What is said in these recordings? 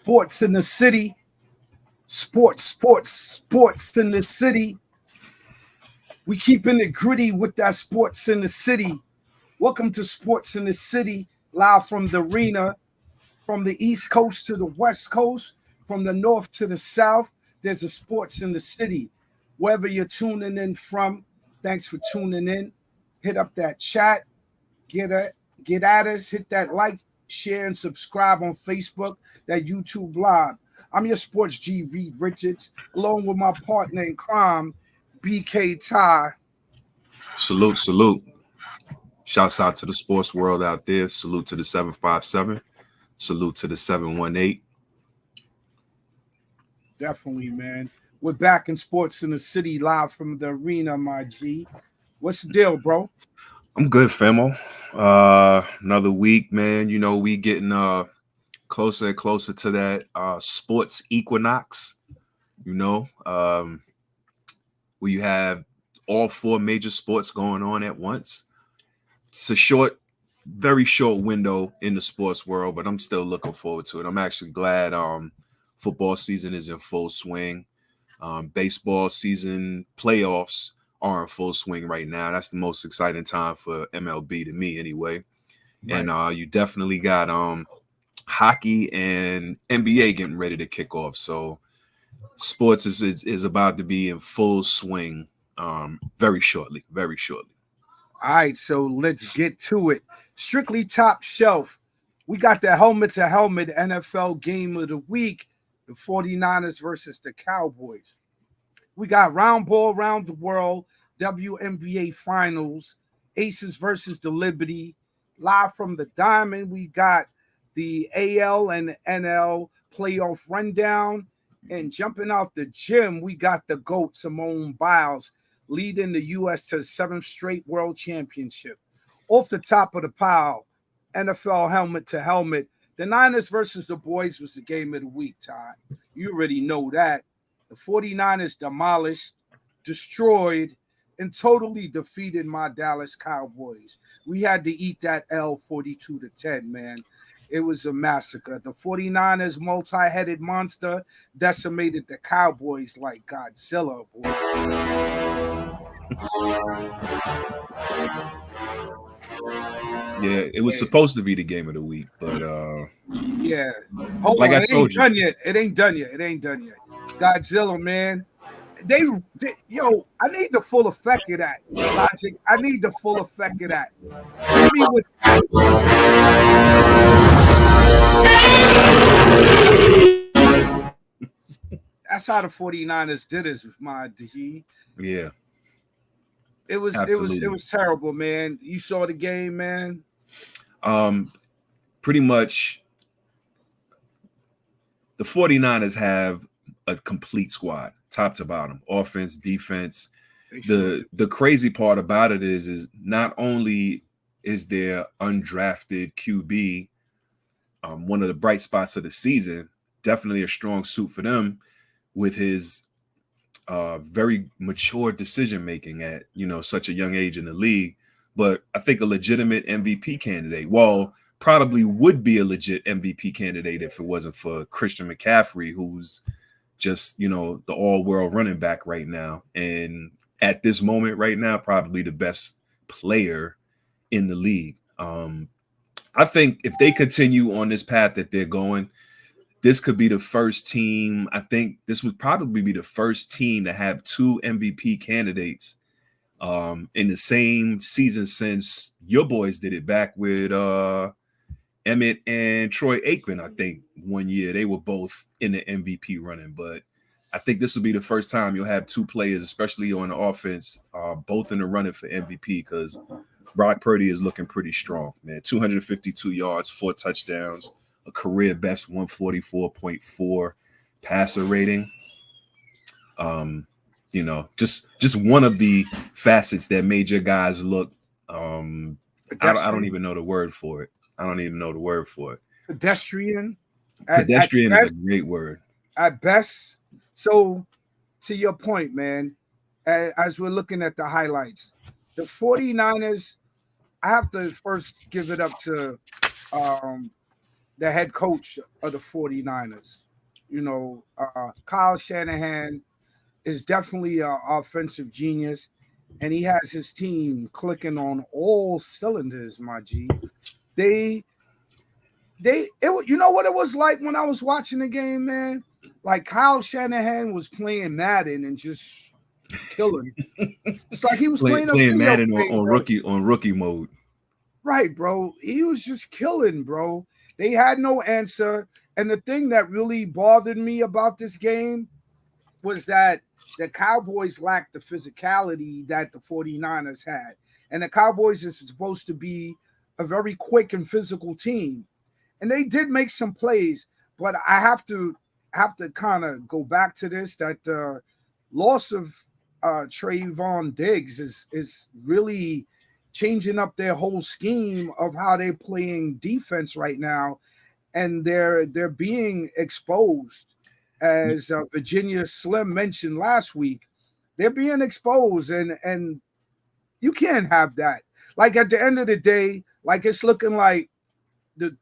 Sports in the city. Sports in the city. We keeping it gritty with that sports in the city. Welcome to Sports in the City, live from the arena, from the East Coast to the West Coast, from the North to the South. There's a sports in the city. Wherever you're tuning in from, thanks for tuning in. Hit up that chat, get at us, hit that like, share, and subscribe on Facebook, that YouTube live. I'm your sports G, Reed Richards, along with my partner in crime, BK Ty. Salute, salute. Shouts out to the sports world out there. Salute to the 757. Salute to the 718. Definitely, man. We're back in Sports in the City, live from the arena, my G. What's the deal, bro? I'm good, Famo. Another week, man. You know, we getting closer and closer to that sports equinox, you know, where you have all four major sports going on at once. It's a very short window in the sports world, but I'm still looking forward to it. I'm actually glad football season is in full swing. Baseball season playoffs are in full swing right now. That's the most exciting time for MLB to me anyway. Right. And you definitely got hockey and NBA getting ready to kick off. So sports is about to be in full swing very shortly. All right, so let's get to it. Strictly top shelf. We got the helmet-to-helmet NFL game of the week, the 49ers versus the Cowboys. We got round ball around the world, WNBA finals, Aces versus the Liberty. Live from the Diamond, we got the AL and NL playoff rundown. And jumping out the gym, we got the GOAT, Simone Biles, leading the U.S. to the 7th straight world championship. Off the top of the pile, NFL helmet to helmet. The Niners versus the Boys was the game of the week, Ty. You already know that. The 49ers demolished, destroyed, and totally defeated my Dallas Cowboys. We had to eat that L 42-10, man. It was a massacre. The 49ers multi-headed monster decimated the Cowboys like Godzilla, boy. Yeah, it was supposed to be the game of the week, but yeah. Hold like on, I told you, it ain't done yet. Godzilla, man. They I need the full effect of that. Logic. I need the full effect of that. That's how the 49ers did it with my D. Yeah. It was terrible, man. You saw the game, man. Pretty much the 49ers have a complete squad, top to bottom, offense, defense. The crazy part about it is not only is there undrafted QB, one of the bright spots of the season, definitely a strong suit for them with his very mature decision making at such a young age in the league, but I think a legitimate MVP candidate. Well, probably would be a legit MVP candidate if it wasn't for Christian McCaffrey, who's just the all-world running back right now, and at this moment right now, probably the best player in the league. I think if they continue on this path that they're going, this could be the first team. I think this would probably be the first team to have two MVP candidates in the same season since your boys did it back with Emmett and Troy Aikman. I think one year they were both in the MVP running, but I think this will be the first time you'll have two players, especially on the offense, both in the running for MVP, because Brock Purdy is looking pretty strong, man. 252 yards, 4 touchdowns, a career best 144.4 passer rating. Just one of the facets that made your guys look. I don't even know the word for it. Pedestrian. Pedestrian is a great word. At best. So, to your point, man, as we're looking at the highlights, the 49ers, I have to first give it up to the head coach of the 49ers. Kyle Shanahan is definitely an offensive genius, and he has his team clicking on all cylinders, my G. They you know what it was like when I was watching the game, man? Like Kyle Shanahan was playing Madden and just killing. It's like he was playing a playing video Madden game, on rookie mode. Right, bro. He was just killing, bro. They had no answer. And the thing that really bothered me about this game was that the Cowboys lacked the physicality that the 49ers had. And the Cowboys is supposed to be a very quick and physical team. And they did make some plays, but I have to kind of go back to this, that the loss of Trayvon Diggs is really changing up their whole scheme of how they're playing defense right now, and they're being exposed, as Virginia Slim mentioned last week. They're being exposed, and you can't have that. Like at the end of the day, like it's looking like the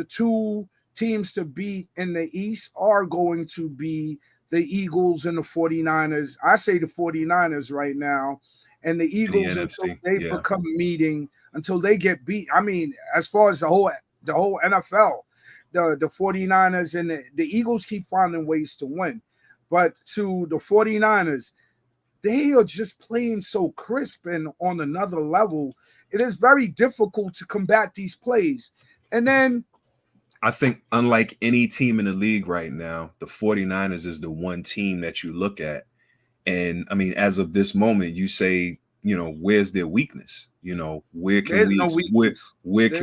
two teams to beat in the East are going to be the Eagles and the 49ers. I say the 49ers right now, and the Eagles until they become meeting, until they get beat. I mean, as far as the whole NFL, the 49ers and the Eagles keep finding ways to win. But to the 49ers, they are just playing so crisp and on another level. It is very difficult to combat these plays. And then I think unlike any team in the league right now, the 49ers is the one team that you look at. And I mean, as of this moment, you say, where's their weakness? Where can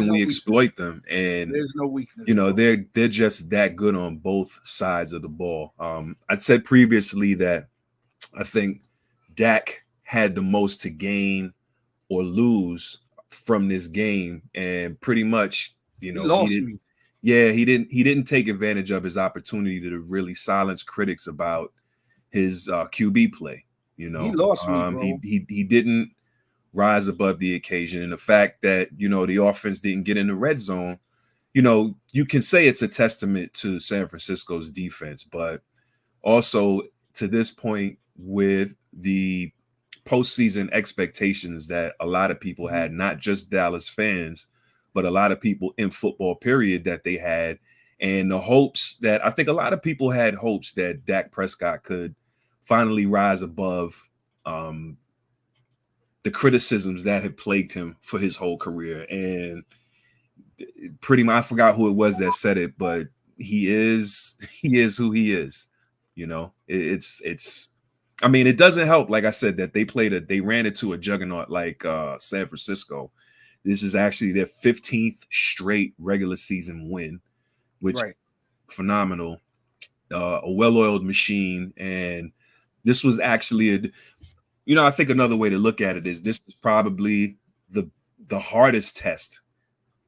we exploit them? And there's no weakness. They're just that good on both sides of the ball. I said previously that I think Dak had the most to gain or lose from this game, and pretty much, he lost me. Yeah, he didn't take advantage of his opportunity to really silence critics about his QB play. He lost me, bro. He didn't rise above the occasion, and the fact that the offense didn't get in the red zone, you can say it's a testament to San Francisco's defense, but also to this point with the postseason expectations that a lot of people had, not just Dallas fans, but a lot of people in football period that they had, and the hopes that I think a lot of people had hopes that Dak Prescott could finally rise above the criticisms that had plagued him for his whole career. And pretty much, I forgot who it was that said it, but he is who he is. It's I mean, it doesn't help, like I said, that they ran into a juggernaut like San Francisco. This is actually their 15th straight regular season win, which is phenomenal. A well-oiled machine. And this was actually I think another way to look at it is this is probably the hardest test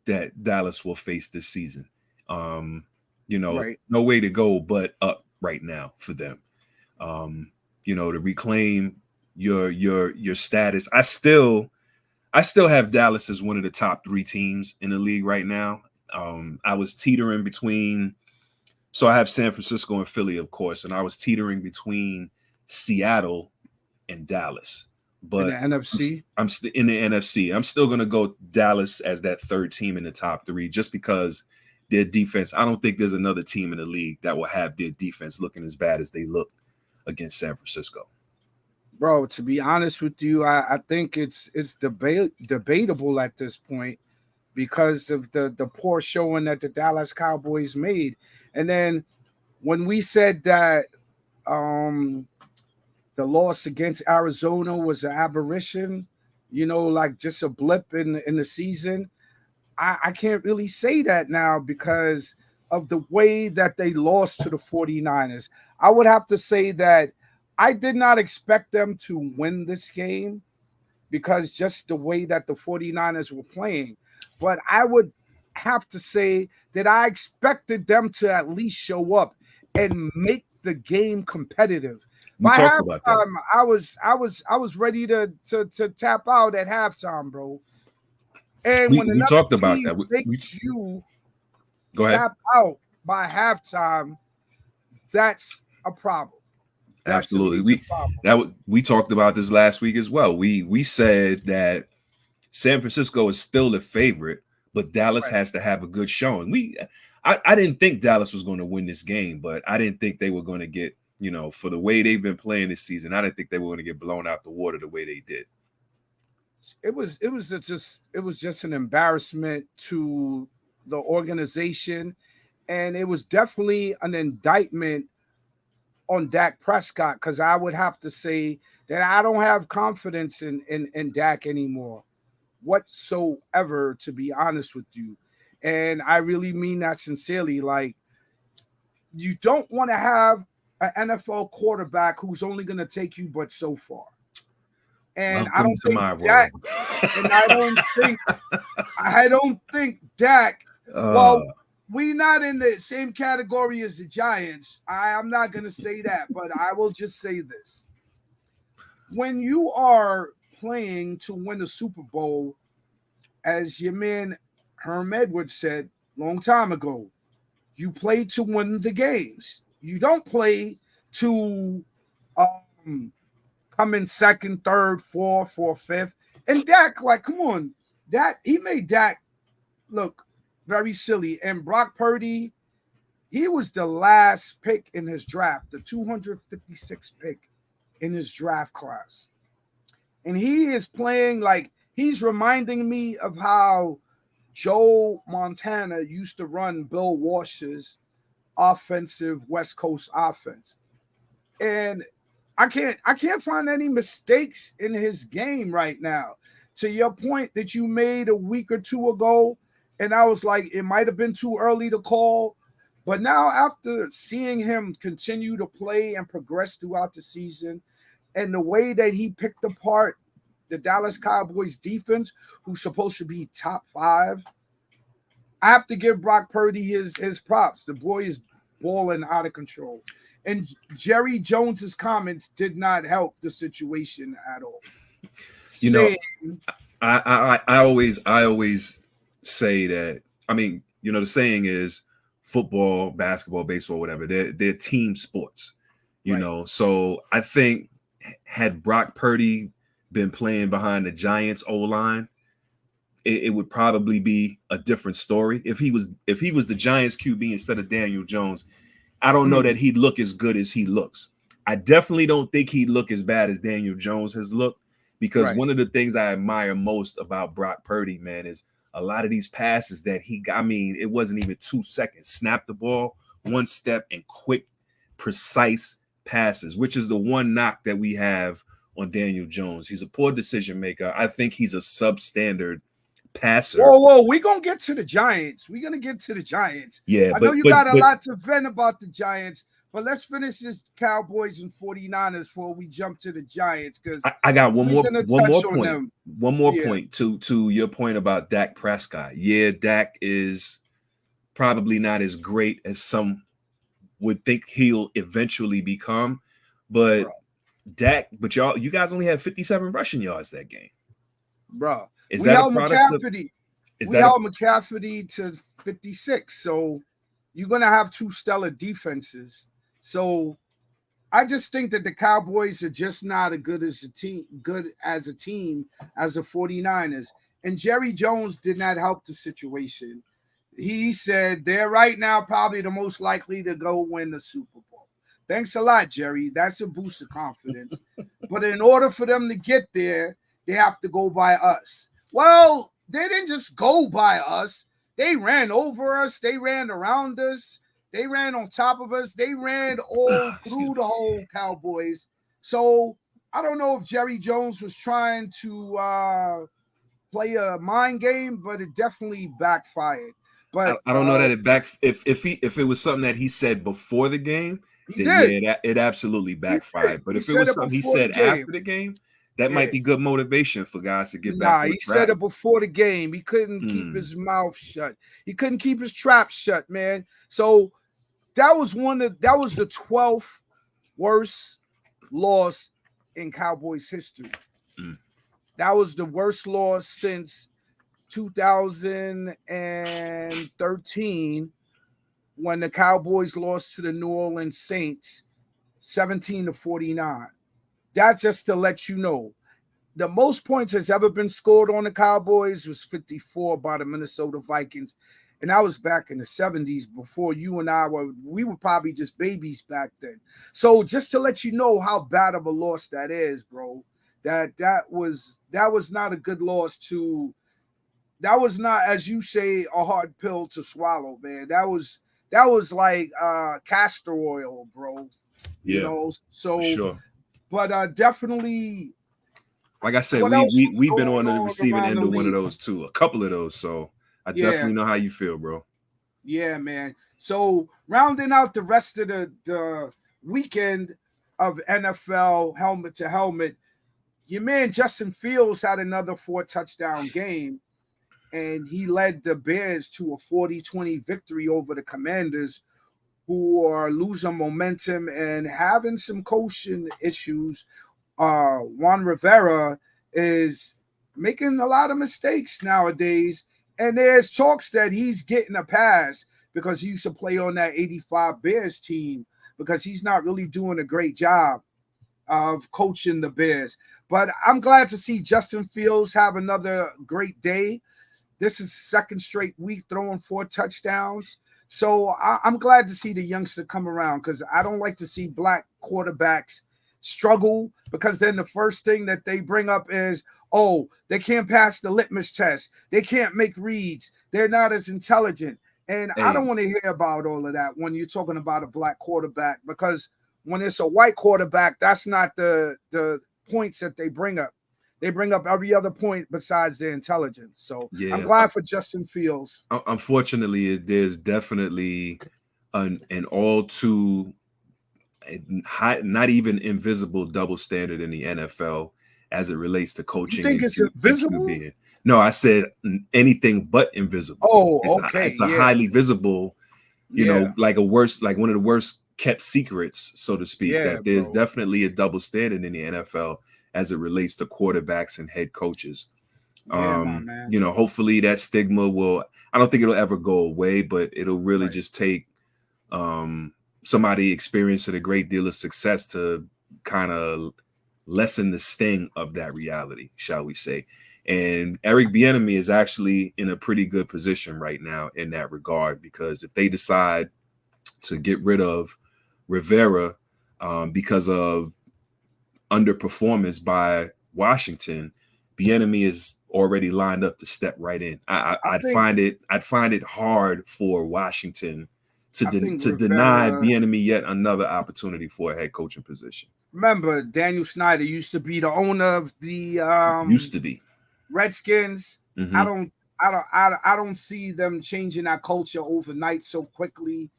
that Dallas will face this season. No way to go but up right now for them. To reclaim your status. I still have Dallas as one of the top 3 teams in the league right now. I was teetering between, so I have San Francisco and Philly, of course, and I was teetering between Seattle and Dallas. But in the NFC, I'm in the NFC. I'm still going to go Dallas as that 3rd team in the top 3, just because their defense. I don't think there's another team in the league that will have their defense looking as bad as they look against San Francisco. Bro, to be honest with you, I think it's debatable at this point because of the poor showing that the Dallas Cowboys made. And then when we said that the loss against Arizona was an aberration, like just a blip in the season, I can't really say that now because of the way that they lost to the 49ers. I would have to say that I did not expect them to win this game because just the way that the 49ers were playing. But I would have to say that I expected them to at least show up and make the game competitive. By halftime, I was ready to tap out at halftime, bro. And we talked about that. Go ahead. tap out by halftime, that's a problem. That's a Absolutely. major problem. We talked about this last week as well. We said that San Francisco is still the favorite, but Dallas Right. has to have a good showing. I didn't think Dallas was going to win this game, but I didn't think they were going to get, for the way they've been playing this season, I didn't think they were going to get blown out the water the way they did. It was just an embarrassment to the organization, and it was definitely an indictment on Dak Prescott, because I would have to say that I don't have confidence in Dak anymore whatsoever, to be honest with you. And I really mean that sincerely. Like, you don't want to have an NFL quarterback who's only going to take you but so far. And I Welcome don't to think my Dak, world. and I don't think Dak, Uh, well, we not in the same category as the Giants. I'm not going to say that, but I will just say this. When you are playing to win a Super Bowl, as your man Herm Edwards said long time ago, you play to win the games. You don't play to um, come in second, third, fourth, or fifth. And Dak, like, come on, he made Dak look very silly. And Brock Purdy, he was the last pick in his draft, the 256th pick in his draft class. And he is playing like he's reminding me of how Joe Montana used to run Bill Walsh's offensive West Coast offense. And I can't find any mistakes in his game right now. To your point that you made a week or two ago, and I was like, it might have been too early to call. But now, after seeing him continue to play and progress throughout the season, and the way that he picked apart the Dallas Cowboys defense, who's supposed to be top 5, I have to give Brock Purdy his props. The boy is balling out of control. And Jerry Jones's comments did not help the situation at all. you know, Saying, I always say that. I mean, the saying is football, basketball, baseball, whatever. They're team sports. right, So I think had Brock Purdy been playing behind the Giants O line, it would probably be a different story. If he was the Giants QB instead of Daniel Jones, I don't know that he'd look as good as he looks. I definitely don't think he'd look as bad as Daniel Jones has looked, because right. one of the things I admire most about Brock Purdy, man, is a lot of these passes that he got. I mean, it wasn't even 2 seconds. Snap the ball, one step, and quick, precise passes, which is the one knock that we have on Daniel Jones. He's a poor decision maker. I think he's a substandard passer. Whoa, we're going to get to the Giants. We're going to get to the Giants. Yeah, I know but you but got a but lot to vent about the Giants, but let's finish this Cowboys and 49ers before we jump to the Giants, because I got one we're more going to one more touch on point. them. One more Yeah, point to your point about Dak Prescott. Yeah, Dak is probably not as great as some would think he'll eventually become, but bro. you guys only had 57 rushing yards that game. Bro. Is We that a held product of McCaffrey. is We that a held McCaffrey to 56. So you're going to have two stellar defenses. So I just think that the Cowboys are just not as good as a team as the 49ers. And Jerry Jones did not help the situation. He said they're right now probably the most likely to go win the Super Bowl. Thanks a lot, Jerry. That's a boost of confidence. But in order for them to get there, they have to go by us. Well, they didn't just go by us. They ran over us. They ran around us. They ran on top of us. They ran all through the whole Cowboys. So I don't know if Jerry Jones was trying to play a mind game, but it definitely backfired. But I don't know that it back if it was something that he said before the game, he then did. yeah, it absolutely He did. backfired. But He if it said was it something he before the said game. after the game, that Yeah. might be good motivation for guys to get back Nah, on he said track. it before the game. He couldn't keep his mouth shut. He couldn't keep his trap shut, man. So that was the 12th worst loss in Cowboys history. Mm. That was the worst loss since 2013, when the Cowboys lost to the New Orleans Saints 17-49. That's just to let you know. The most points that's ever been scored on the Cowboys was 54 by the Minnesota Vikings. And that was back in the 70s before you and I we were probably just babies back then. So just to let you know how bad of a loss that is, bro. That was not a good loss that was not, as you say, a hard pill to swallow, man. That was like castor oil, bro. You know, so sure. But definitely, like I said, what else we've been on the going receiving around end the of one of league? those too, a couple of those. So I Yeah. definitely know how you feel, bro. Yeah, man. So rounding out the rest of the weekend of NFL helmet to helmet, your man Justin Fields had another 4-touchdown game, and he led the Bears to a 40-20 victory over the Commanders, who are losing momentum and having some coaching issues. Juan Rivera is making a lot of mistakes nowadays, and there's talks that he's getting a pass because he used to play on that 85 Bears team, because he's not really doing a great job of coaching the Bears. But I'm glad to see Justin Fields have another great day. This is second straight week throwing 4 touchdowns. So I'm glad to see the youngster come around, because I don't like to see black quarterbacks struggle, because then the first thing that they bring up is, oh, they can't pass the litmus test. They can't make reads. They're not as intelligent. And I don't want to hear about all of that when you're talking about a black quarterback, because when it's a white quarterback, that's not the points that they bring up. They bring up every other point besides their intelligence. So yeah. I'm glad for Justin Fields. Unfortunately, there's definitely an all too high, not even invisible double standard in the NFL as it relates to coaching. You think it's invisible? No, I said anything but invisible. Oh, okay. It's a highly visible, you know, like one of the worst kept secrets, so to speak, that there's definitely a double standard in the NFL as it relates to quarterbacks and head coaches. You know, hopefully that stigma I don't think it'll ever go away, but it'll really just take somebody experiencing a great deal of success to kind of lessen the sting of that reality, shall we say. And Eric Bieniemy is actually in a pretty good position right now in that regard, because if they decide to get rid of Rivera because of underperformance by Washington, Bieniemy is already lined up to step right in. I'd find it hard for Washington to deny Bieniemy yet another opportunity for a head coaching position. Remember, Daniel Snyder used to be the owner of the Redskins. Mm-hmm. I don't see them changing that culture overnight so quickly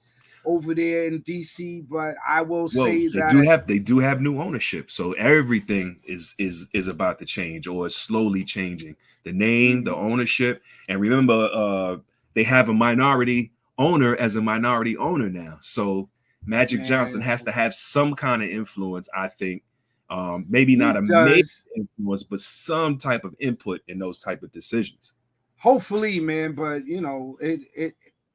over there in DC, but I will say that they do have new ownership, so everything is about to change, or is slowly changing. The name, the ownership, and remember, they have a minority owner as a minority owner now. So Magic Johnson has to have some kind of influence, I think. Maybe not a major influence, but some type of input in those type of decisions. Hopefully, man, but you know,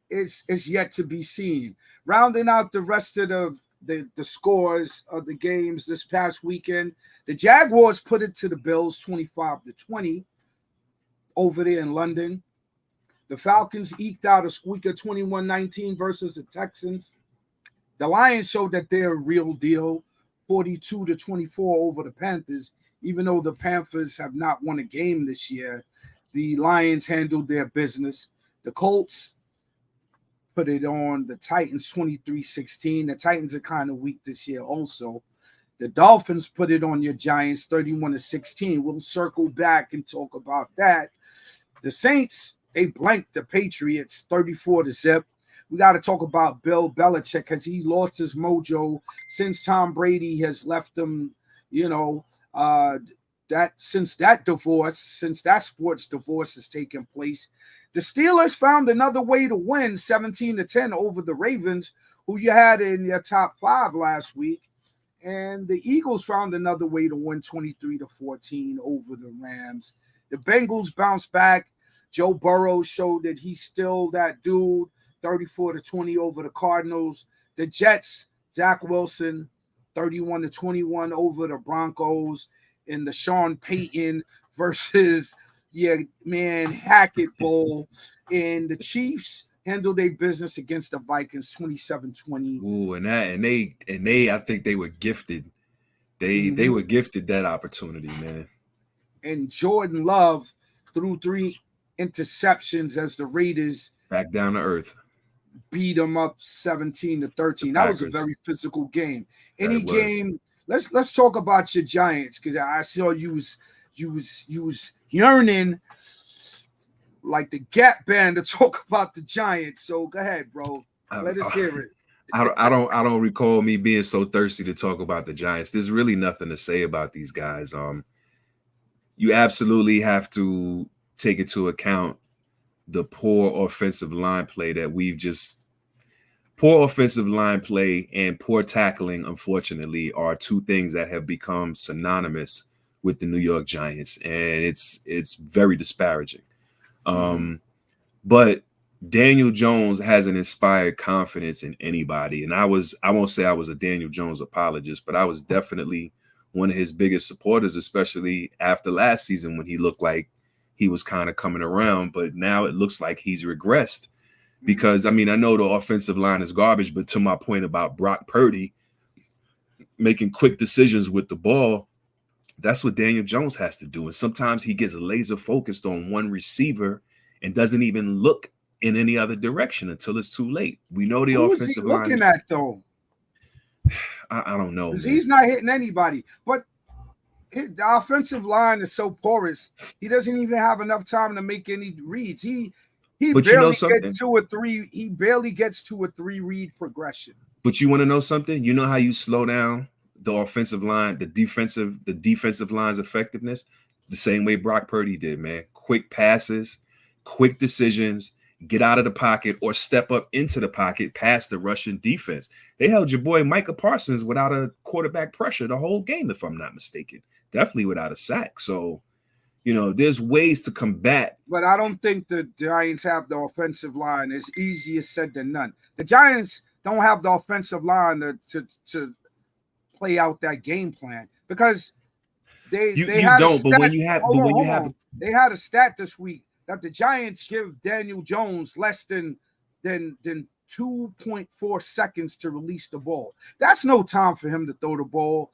it's yet to be seen. Rounding out the rest of the scores of the games this past weekend, the Jaguars put it to the Bills 25-20 over there in London. The Falcons eked out a squeaker 21-19 versus the Texans. The Lions showed that they're a real deal, 42-24 over the Panthers. Even though the Panthers have not won a game this year, the Lions handled their business. The Colts put it on the Titans 23-16. The Titans are kind of weak this year also. The Dolphins put it on your Giants 31-16. We'll circle back and talk about that. The Saints, they blanked the Patriots 34-0. We got to talk about Bill Belichick, because he lost his mojo since Tom Brady has left him, you know, since that sports divorce has taken place. The Steelers found another way to win 17-10 over the Ravens, who you had in your top 5 last week. And the Eagles found another way to win 23-14 over the Rams. The Bengals bounced back Joe Burrow showed that he's still that dude, 34-20 over the Cardinals. The Jets, Zach Wilson, 31-21 over the Broncos in the Sean Payton versus Hackett Bowl. And the Chiefs handled their business against the Vikings 27-20. Ooh, and they I think they were gifted. They were gifted that opportunity, man. And Jordan Love threw 3 interceptions as the Raiders back down to earth beat them up 17-13. That was a very physical game. Any game. Let's talk about your Giants, because I saw you was yearning like the Gap Band to talk about the Giants. So go ahead, bro. Let us hear it. I don't recall me being so thirsty to talk about the Giants. There's really nothing to say about these guys. You absolutely have to take into account the poor offensive line play poor offensive line play and poor tackling, unfortunately, are two things that have become synonymous with the New York Giants, and it's very disparaging. But Daniel Jones hasn't inspired confidence in anybody, and I won't say I was a Daniel Jones apologist, but I was definitely one of his biggest supporters, especially after last season when he looked like he was kind of coming around, but now it looks like he's regressed. Because, I mean, I know the offensive line is garbage, but to my point about Brock Purdy making quick decisions with the ball, that's what Daniel Jones has to do. And sometimes he gets laser focused on one receiver and doesn't even look in any other direction until it's too late. We know the offensive line. Who's he looking at, though? I don't know. He's not hitting anybody. But the offensive line is so porous, he doesn't even have enough time to make any reads. He barely gets 2 or 3. He barely gets 2 or 3 read progression. But you want to know something? You know how you slow down the offensive line, the defensive line's effectiveness? The same way Brock Purdy did, man. Quick passes, quick decisions, get out of the pocket or step up into the pocket past the Russian defense. They held your boy Micah Parsons without a quarterback pressure the whole game, if I'm not mistaken. Definitely without a sack. So, there's ways to combat. But I don't think the Giants have the offensive line. It's easier said than done. The Giants don't have the offensive line to play out that game plan, because they had a stat this week that the Giants give Daniel Jones less than 2.4 seconds to release the ball. That's no time for him to throw the ball.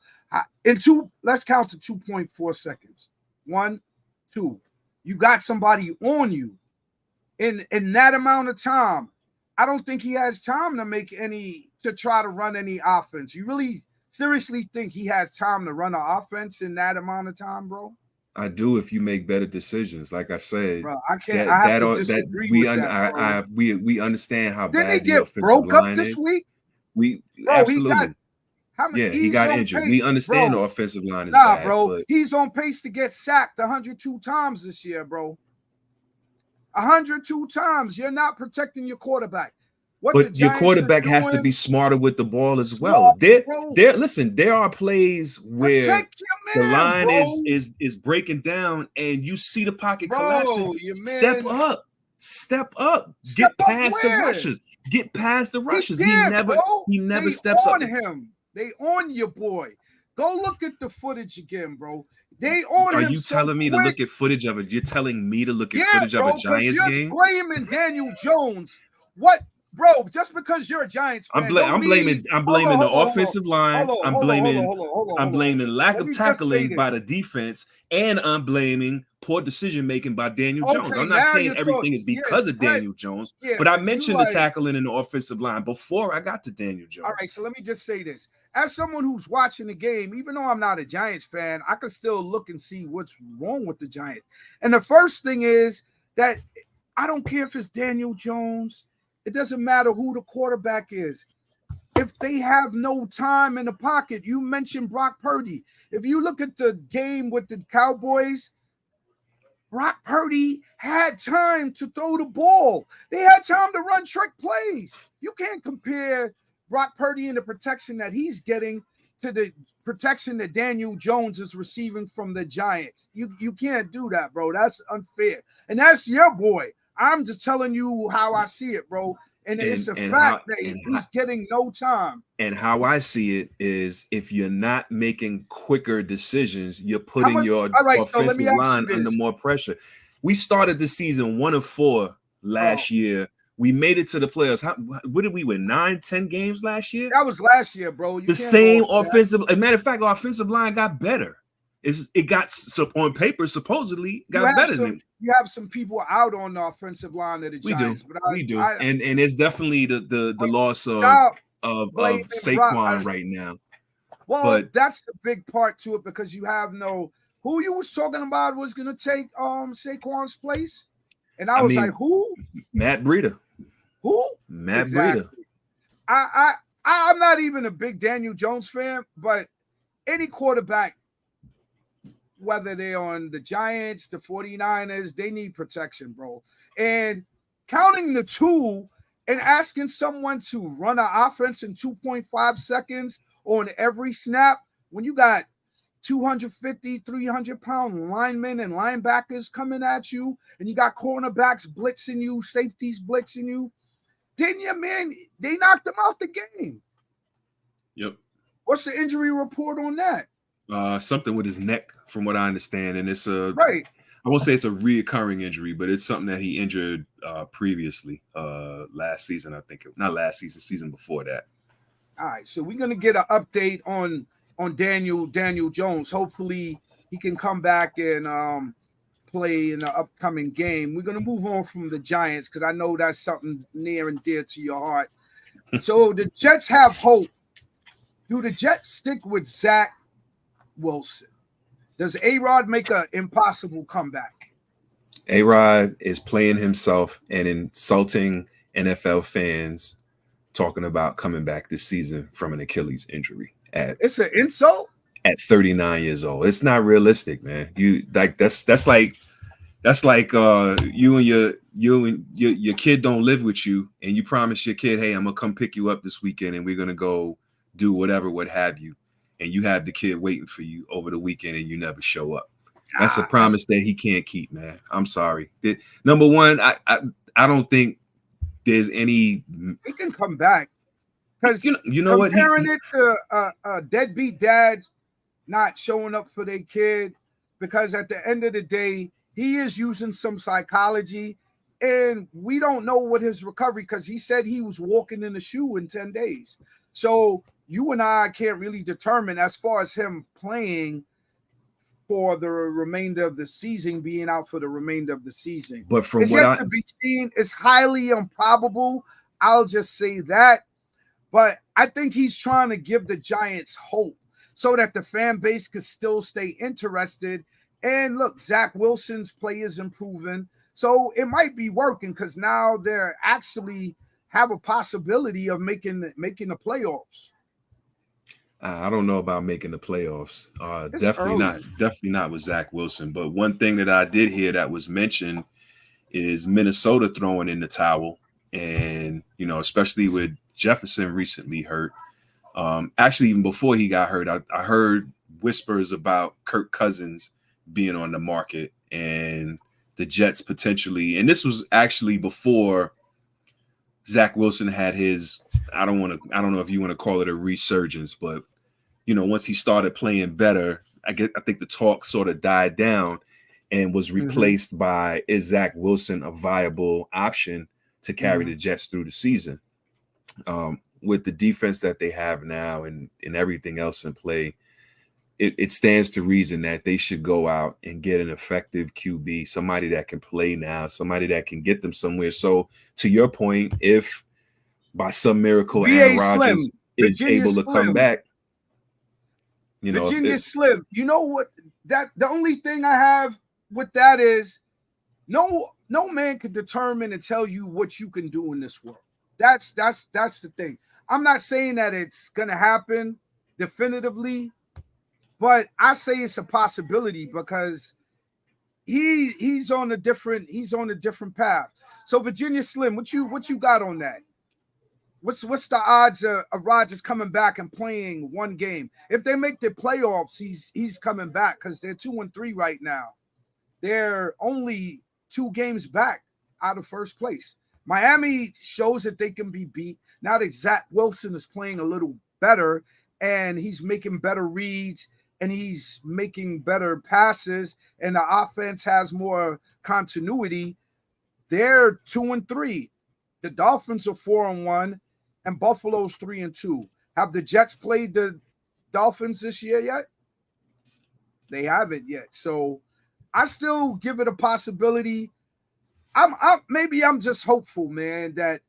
Let's count to 2.4 seconds. 1, 2. You got somebody on you in that amount of time. I don't think he has time to try to run any offense. You really seriously think he has time to run an offense in that amount of time, bro? I do, if you make better decisions. Like I said, bro, I can't. I have to disagree with that. We understand how Didn't bad he the get offensive broke line up this is. week? Absolutely. He got injured. We understand the offensive line is bad, bro. But he's on pace to get sacked 102 times this year, bro. 102 times. You're not protecting your quarterback. But your quarterback has to be smarter with the ball as well. There are plays where the line is breaking down and you see the pocket collapsing. Step up. Get past the rushes. Get past the rushes. He never steps up. They on your boy. Go look at the footage again, bro. They on him. Are you telling me to look at footage of it? You're telling me to look at footage of a Giants game? You're blaming Daniel Jones. What? Bro, just because you're a Giants fan, I'm blaming the offensive line. I'm blaming lack of tackling by the defense, and I'm blaming poor decision making by Daniel Jones. I'm not saying everything is because of Daniel Jones, but I mentioned the tackling in the offensive line before I got to Daniel Jones. All right, so let me just say this. As someone who's watching the game, even though I'm not a Giants fan, I can still look and see what's wrong with the Giants. And the first thing is that I don't care if it's Daniel Jones. It doesn't matter who the quarterback is. If they have no time in the pocket, you mentioned Brock Purdy. If you look at the game with the Cowboys, Brock Purdy had time to throw the ball. They had time to run trick plays. You can't compare Brock Purdy and the protection that he's getting to the protection that Daniel Jones is receiving from the Giants. You can't do that, bro. That's unfair. And that's your boy. I'm just telling you how I see it, bro. And it's a fact that he's getting no time. And how I see it is, if you're not making quicker decisions, you're putting your offensive line under more pressure. We started the season 1-4 last year. We made it to the playoffs. What did we win? 9-10 games last year? That was last year, bro. The same offensive. As a matter of fact, our offensive line got better. It got on paper supposedly got better than. You have some people out on the offensive line of the Giants. We do. And it's definitely the loss of Saquon right now. Well, but that's the big part to it, because you have who you was talking about was going to take Saquon's place. And I was like, who? Matt Breida. Who? Matt Breida. I'm not even a big Daniel Jones fan, but any quarterback, whether they're on the Giants, the 49ers, they need protection, bro. And counting the two and asking someone to run an offense in 2.5 seconds on every snap, when you got 250, 300-pound linemen and linebackers coming at you, and you got cornerbacks blitzing you, safeties blitzing you, then they knocked him out the game. Yep. What's the injury report on that? Something with his neck, from what I understand, and it's right. I won't say it's a reoccurring injury, but it's something that he injured previously last season. I think not last season, season before that. All right, so we're gonna get an update on Daniel Jones. Hopefully, he can come back and play in the upcoming game. We're gonna move on from the Giants because I know that's something near and dear to your heart. So the Jets have hope. Do the Jets stick with Zach Wilson? Does A-Rod make an impossible comeback? A-Rod is playing himself and insulting NFL fans, talking about coming back this season from an Achilles injury. It's an insult at 39 years old. It's not realistic, man. That's like you and your kid don't live with you, and you promise your kid, hey, I'm gonna come pick you up this weekend, and we're gonna go do whatever, what have you. And you have the kid waiting for you over the weekend and you never show up. That's a promise that he can't keep, man. I'm sorry. Number one, I don't think there's any. He can come back. Because you know what? Comparing it to a deadbeat dad not showing up for their kid, because at the end of the day, he is using some psychology, and we don't know what his recovery, because he said he was walking in a shoe in 10 days. So you and I can't really determine as far as him playing for the remainder of the season, being out for the remainder of the season. But from it's yet to be seen, it's highly improbable. I'll just say that. But I think he's trying to give the Giants hope so that the fan base could still stay interested. And look, Zach Wilson's play is improving. So it might be working, because now they're actually have a possibility of making the playoffs. I don't know about making the playoffs. Definitely not with Zach Wilson. But one thing that I did hear that was mentioned is Minnesota throwing in the towel, and especially with Jefferson recently hurt. Actually, even before he got hurt, I heard whispers about Kirk Cousins being on the market and the Jets potentially. And this was actually before Zach Wilson had his. I don't know if you want to call it a resurgence, but once he started playing better, I think the talk sort of died down and was replaced by, is Zach Wilson a viable option to carry the Jets through the season? With the defense that they have now and everything else in play, it stands to reason that they should go out and get an effective QB, somebody that can play now, somebody that can get them somewhere. So to your point, if by some miracle Aaron Rodgers is able to come back, Virginia Slim, you know what? That the only thing I have with that is no man can determine and tell you what you can do in this world. That's the thing. I'm not saying that it's gonna happen definitively, but I say it's a possibility, because he's on a different path. So Virginia Slim, what you got on that? what's the odds of Rodgers coming back and playing one game? If they make the playoffs, he's coming back because they're 2-3 right now. They're only 2 games back out of first place. Miami shows that they can be beat. Now that Zach Wilson is playing a little better and he's making better reads and he's making better passes and the offense has more continuity, they're 2-3. The Dolphins are 4-1 and Buffalo's 3-2. Have the Jets played the Dolphins this year yet? They haven't yet. So I still give it a possibility. Maybe I'm just hopeful, man, that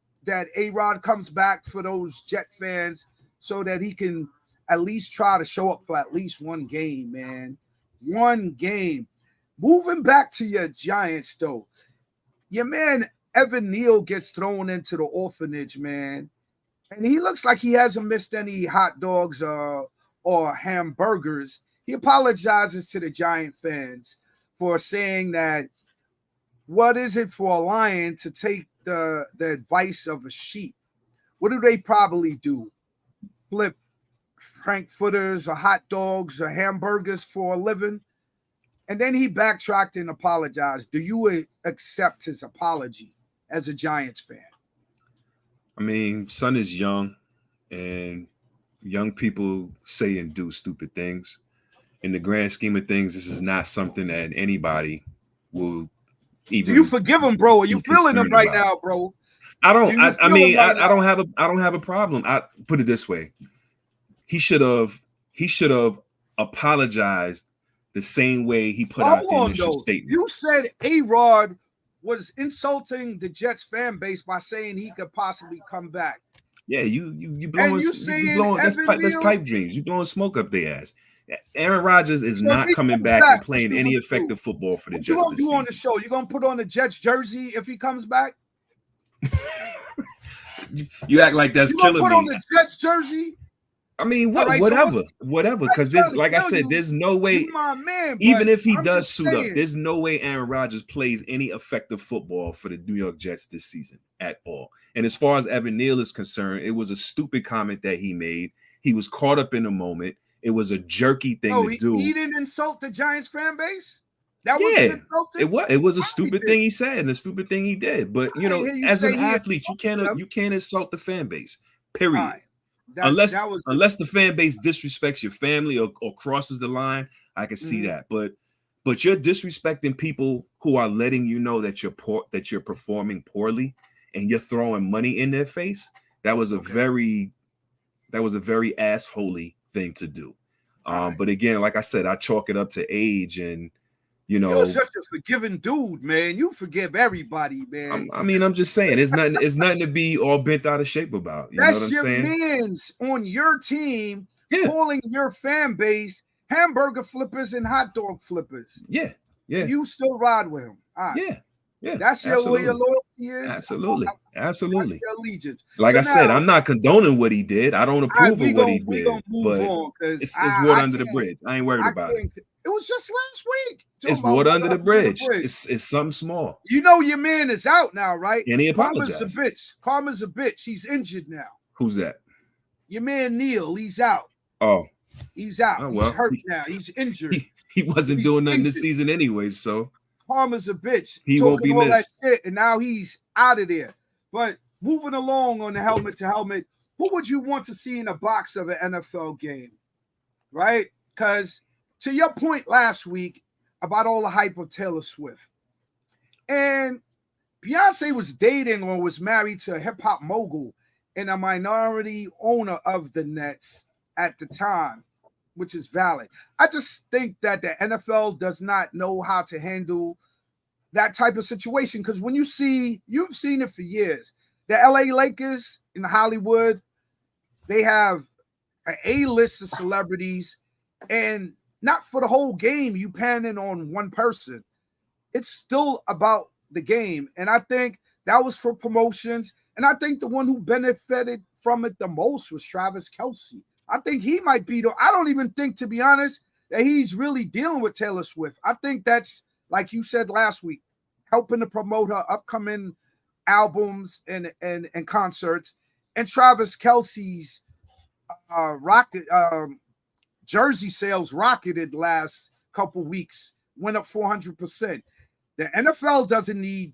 A-Rod comes back for those Jet fans so that he can at least try to show up for at least one game, man. One game. Moving back to your Giants, though. Your man Evan Neal gets thrown into the orphanage, man. And he looks like he hasn't missed any hot dogs or hamburgers. He apologizes to the Giant fans for saying that what is it for a lion to take the advice of a sheep? What do they probably do? Flip frankfurters or hot dogs or hamburgers for a living? And then he backtracked and apologized. Do you accept his apology as a Giants fan? I mean, son is young, and young people say and do stupid things. In the grand scheme of things, this is not something that anybody will even. Do you forgive him, bro? Are you feeling him right now, bro? I don't. I mean, I don't have a problem. I put it this way: he should have apologized the same way he put out the initial statement. You said A-Rod was insulting the Jets fan base by saying he could possibly come back. Yeah, you blowing that's pipe dreams. You blowing smoke up their ass. Aaron Rodgers is not coming back and playing any effective football for the Jets this season. On the show? You gonna put on the Jets jersey if he comes back? You act like that's killing me. Put on the Jets jersey? I mean, whatever. Because there's, like I said, there's no way. Even if he does suit up, there's no way Aaron Rodgers plays any effective football for the New York Jets this season at all. And as far as Evan Neal is concerned, it was a stupid comment that he made. He was caught up in the moment. It was a jerky thing to do. He didn't insult the Giants fan base? That was insulting? It was a stupid thing he said and a stupid thing he did. But you know, as an athlete, you can't insult the fan base. Period. Right. Unless the fan base disrespects your family or crosses the line, I can see that. But you're disrespecting people who are letting you know that you're performing poorly and you're throwing money in their face. That was a very assholey thing to do. But again, like I said, I chalk it up to age and you're such a forgiving dude, man. You forgive everybody, man. I'm just saying, it's nothing to be all bent out of shape about. You know what I'm saying? That's your man's on your team calling your fan base hamburger flippers and hot dog flippers. Yeah. You still ride with him. Right. Yeah. That's where your loyalty is. Absolutely. That's your allegiance. Like I said, I'm not condoning what he did. I don't approve of what he did. But it's water under the bridge. I ain't worried about it. It was just last week. It's water under the bridge. It's something small. You know your man is out now, right? And he apologized. Karma's a bitch. He's injured now. Who's that? Your man Neal. He's out. Oh. He's out. Oh, well, he's hurt now. He's injured. He wasn't doing nothing this season anyway, so. Karma's a bitch. He won't be missed. That shit, and now he's out of there. But moving along on the helmet to helmet, who would you want to see in a box of an NFL game? Right? Because to your point last week about all the hype of Taylor Swift, and Beyonce was dating or was married to a hip-hop mogul and a minority owner of the Nets at the time, which is valid. I just think that the NFL does not know how to handle that type of situation because when you've seen it for years, the LA Lakers in Hollywood, they have an A-list of celebrities and not for the whole game, you panning on one person. It's still about the game. And I think that was for promotions. And I think the one who benefited from it the most was Travis Kelce. I think he might be I don't even think, to be honest, that he's really dealing with Taylor Swift. I think that's, like you said last week, helping to promote her upcoming albums and concerts. And Travis Kelce's rocket jersey sales rocketed last couple weeks, went up 400%. The NFL doesn't need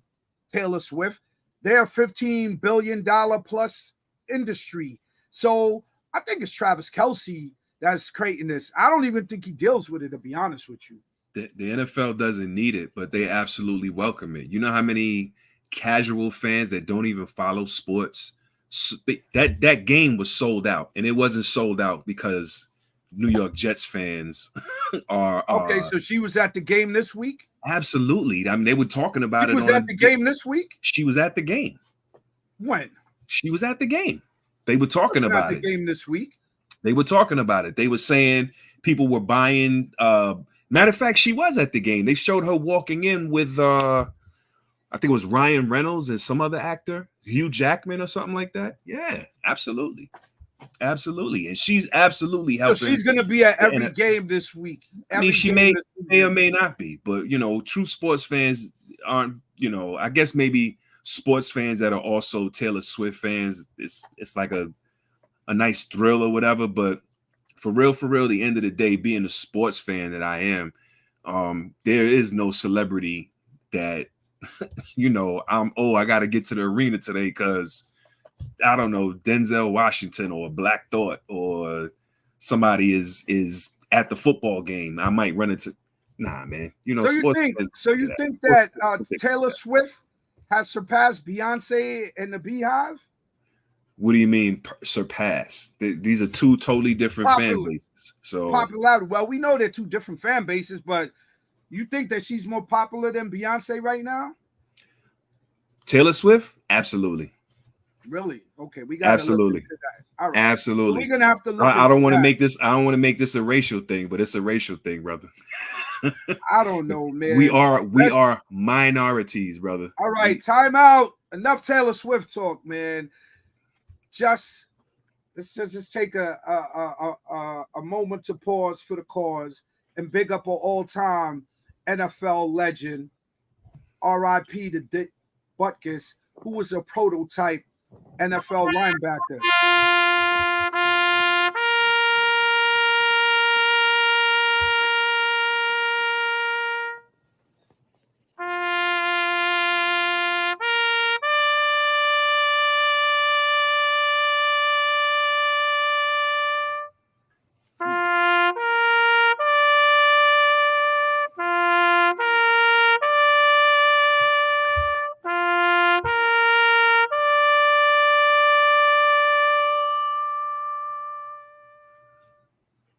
Taylor Swift. They're a $15 billion plus industry. So I think it's Travis Kelce that's creating this. I don't even think he deals with it, to be honest with you. The NFL doesn't need it, but they absolutely welcome it. You know how many casual fans that don't even follow sports? That game was sold out, and it wasn't sold out because New York Jets fans are okay. So she was at the game this week. Absolutely. I mean, they were talking about it. She was at the game this week. She was at the game. When? She was at the game. They were talking about it. The game this week. They were talking about it. They were saying people were buying. Matter of fact, she was at the game. They showed her walking in with, I think it was Ryan Reynolds and some other actor, Hugh Jackman or something like that. Yeah, absolutely. Absolutely. And she's absolutely helping. So she's going to be at every game this week. I mean, she may or may not be, but, you know, true sports fans aren't, you know, I guess maybe sports fans that are also Taylor Swift fans, it's like a nice thrill or whatever. But for real, the end of the day, being a sports fan that I am, there is no celebrity that, you know, I got to get to the arena today because I don't know, Denzel Washington or Black Thought or somebody is at the football game. I might run into. Nah, man. You know, so you think that Taylor Swift has surpassed Beyonce and the Beehive? What do you mean surpass? These are two totally different fan bases. So popularity. Well, we know they're two different fan bases, but you think that she's more popular than Beyonce right now? Taylor Swift? Absolutely. Really? Okay, we got absolutely. All right. Absolutely. So we're gonna have to look. I don't want to make this. I don't want to make this a racial thing, but it's a racial thing, brother. I don't know, man. We are minorities, brother. All right, time out. Enough Taylor Swift talk, man. Let's just take a moment to pause for the cause and big up an all-time NFL legend, R.I.P. to Dick Butkus, who was a prototype NFL linebacker.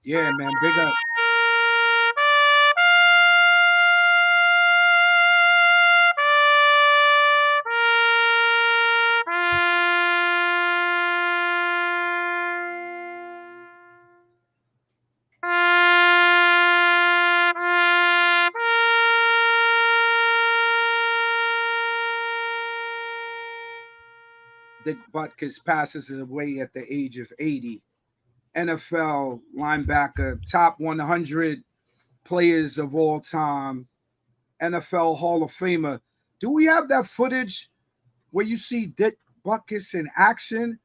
Yeah, man, big up. Dick Butkus passes away at the age of 80. NFL linebacker, top 100 players of all time, NFL Hall of Famer. Do we have that footage where you see Dick Butkus in action?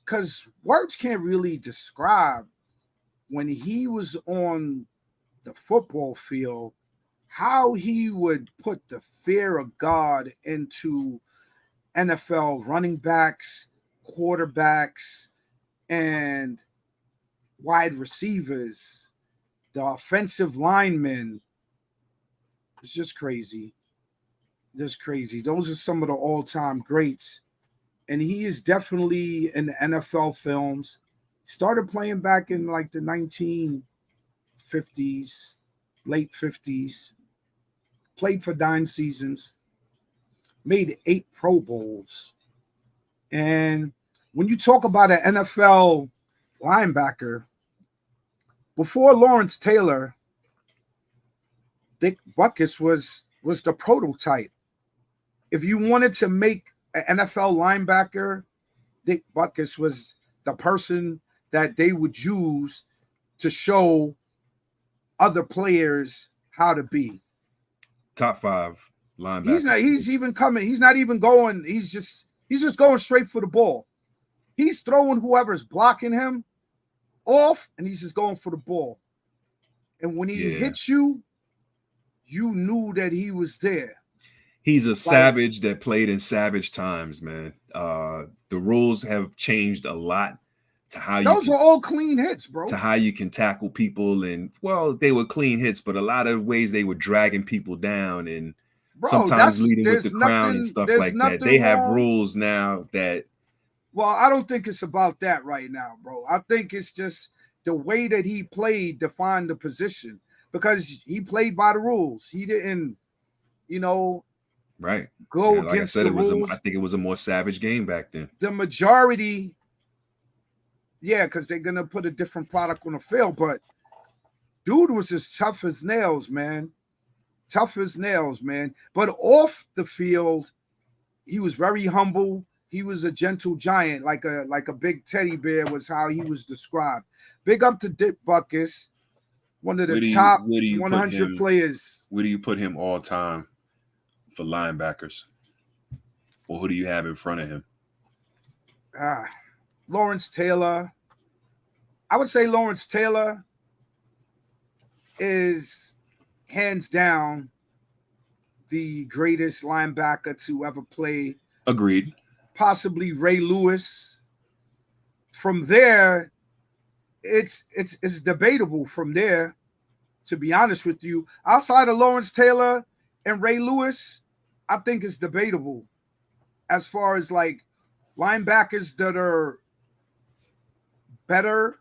Because words can't really describe when he was on the football field, how he would put the fear of God into NFL running backs, quarterbacks, and wide receivers, the offensive linemen. It's just crazy. Just crazy. Those are some of the all-time greats. And he is definitely in the NFL films. Started playing back in like the 1950s, late 50s. Played for 9 seasons. Made 8 Pro Bowls. And when you talk about an NFL linebacker, before Lawrence Taylor, Dick Butkus was the prototype. If you wanted to make an NFL linebacker, Dick Butkus was the person that they would use to show other players how to be. Top 5 linebacker. He's not even going. He's just going straight for the ball. He's throwing whoever's blocking him off, and he's just going for the ball. And when he hits you, you knew that he was there. He's a savage that played in savage times, man. The rules have changed a lot to how those are all clean hits, bro. To how you can tackle people, and well, they were clean hits, but a lot of ways they were dragging people down and sometimes leading with the crown and stuff like that. They have rules now that. Well, I don't think it's about that right now, bro. I think it's just the way that he played defined the position because he played by the rules. He didn't, right. Go like against I said, the rules. I think it was a more savage game back then. The majority, because they're gonna put a different product on the field, but dude was as tough as nails, man. Tough as nails, man. But off the field, he was very humble. He was a gentle giant, like a big teddy bear was how he was described. Big up to Dick Butkus, one of the top 100 players. Where do you put him all time for linebackers? Or who do you have in front of him? Lawrence Taylor. I would say Lawrence Taylor is hands down the greatest linebacker to ever play. Agreed. Possibly Ray Lewis. From there, it's debatable from there, to be honest with you. Outside of Lawrence Taylor and Ray Lewis, I think it's debatable as far as like linebackers that are better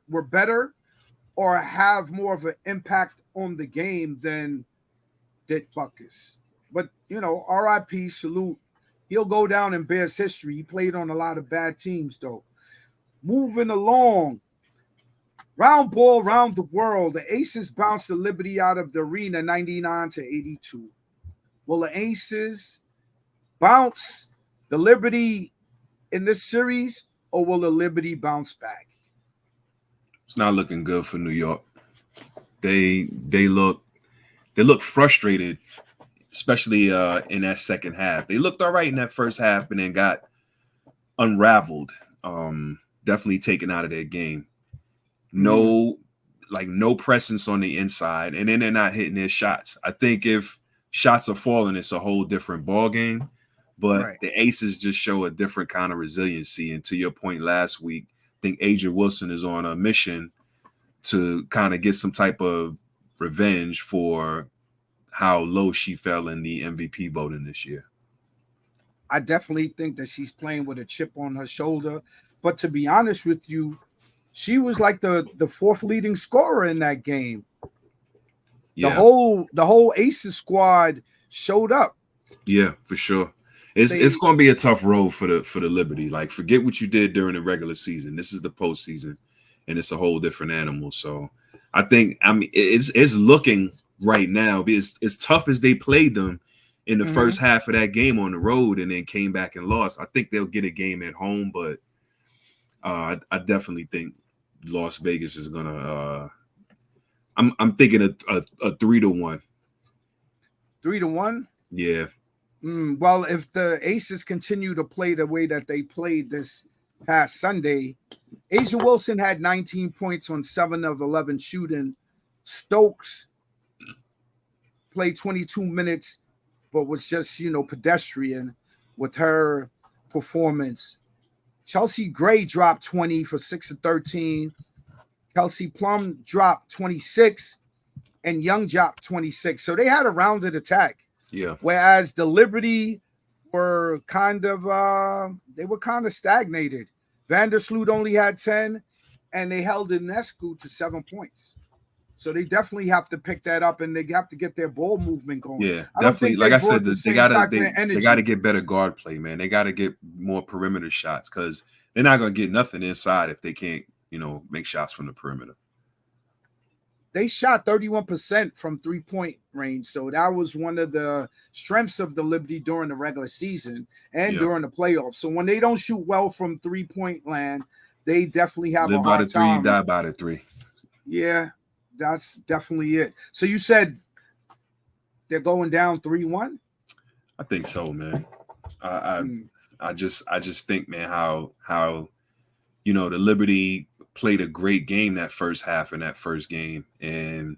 or have more of an impact on the game than Dick Butkus. But, RIP, salute. He'll go down in Bears history. He played on a lot of bad teams, though. Moving along. Round ball, round the world. The Aces bounced the Liberty out of the arena 99-82. Will the Aces bounce the Liberty in this series, or will the Liberty bounce back? It's not looking good for New York. They look frustrated, especially in that second half. They looked all right in that first half, but then got unraveled. Definitely taken out of their game. No presence on the inside, and then they're not hitting their shots. I think if shots are falling, it's a whole different ball game. But the Aces just show a different kind of resiliency. And to your point last week, I think Aja Wilson is on a mission to kind of get some type of revenge for how low she fell in the MVP voting this year. I definitely think that she's playing with a chip on her shoulder. But to be honest with you, she was like the fourth leading scorer in that game. Yeah. The whole Aces squad showed up. Yeah, for sure. It's going to be a tough road for the Liberty. Like, forget what you did during the regular season. This is the postseason, and it's a whole different animal. So I think, it's looking right now, as tough as they played them in the first half of that game on the road and then came back and lost. I think they'll get a game at home, but I definitely think Las Vegas is gonna. I'm thinking a 3-1. 3-1. Yeah. Well, if the Aces continue to play the way that they played this past Sunday, Aja Wilson had 19 points on 7 of 11 shooting. Stokes played 22 minutes, but was just, pedestrian with her performance. Chelsea Gray dropped 20 for 6 of 13. Kelsey Plum dropped 26, and Young dropped 26. So they had a rounded attack. Yeah. Whereas the Liberty were kind of stagnated. Vandersloot only had 10, and they held Ionescu to 7 points. So they definitely have to pick that up, and they have to get their ball movement going. Yeah, definitely. Like I said, they got to get better guard play, man. They got to get more perimeter shots because they're not going to get nothing inside if they can't, make shots from the perimeter. They shot 31% from 3-point range. So that was one of the strengths of the Liberty during the regular season and during the playoffs. So when they don't shoot well from 3-point land, they definitely have a hard time. Live by the 3, die by the 3. Yeah, that's definitely it. So you said they're going down 3-1? I think so, man. I just think, man, how the Liberty played a great game that first half in that first game and,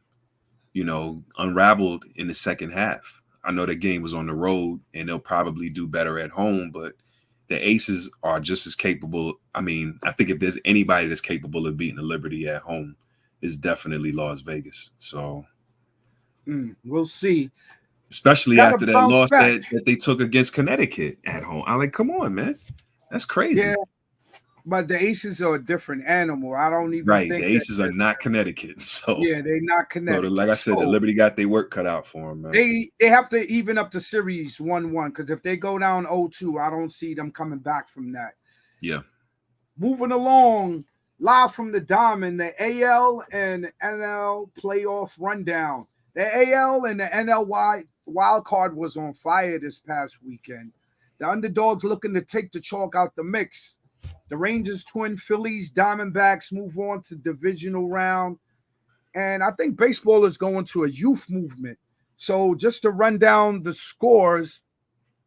unraveled in the second half. I know the game was on the road and they'll probably do better at home, but the Aces are just as capable. I mean, I think if there's anybody that's capable of beating the Liberty at home, it's definitely Las Vegas. So we'll see. Especially Gotta after that bounce loss back. that they took against Connecticut at home. I'm like, come on, man. That's crazy. Yeah, but the Aces are a different animal. I don't even Right. think The Aces are not Connecticut. So yeah, they're not Connecticut. So like I said, the Liberty got their work cut out for them, man. They have to even up the series 1-1 because if they go down 0-2, I don't see them coming back from that. Yeah. Moving along, live from the Diamond, the AL and NL playoff rundown. The AL and the NL wild card was on fire this past weekend. The underdogs looking to take the chalk out the mix. The Rangers, Twin Phillies, Diamondbacks move on to divisional round. And I think baseball is going to a youth movement. So just to run down the scores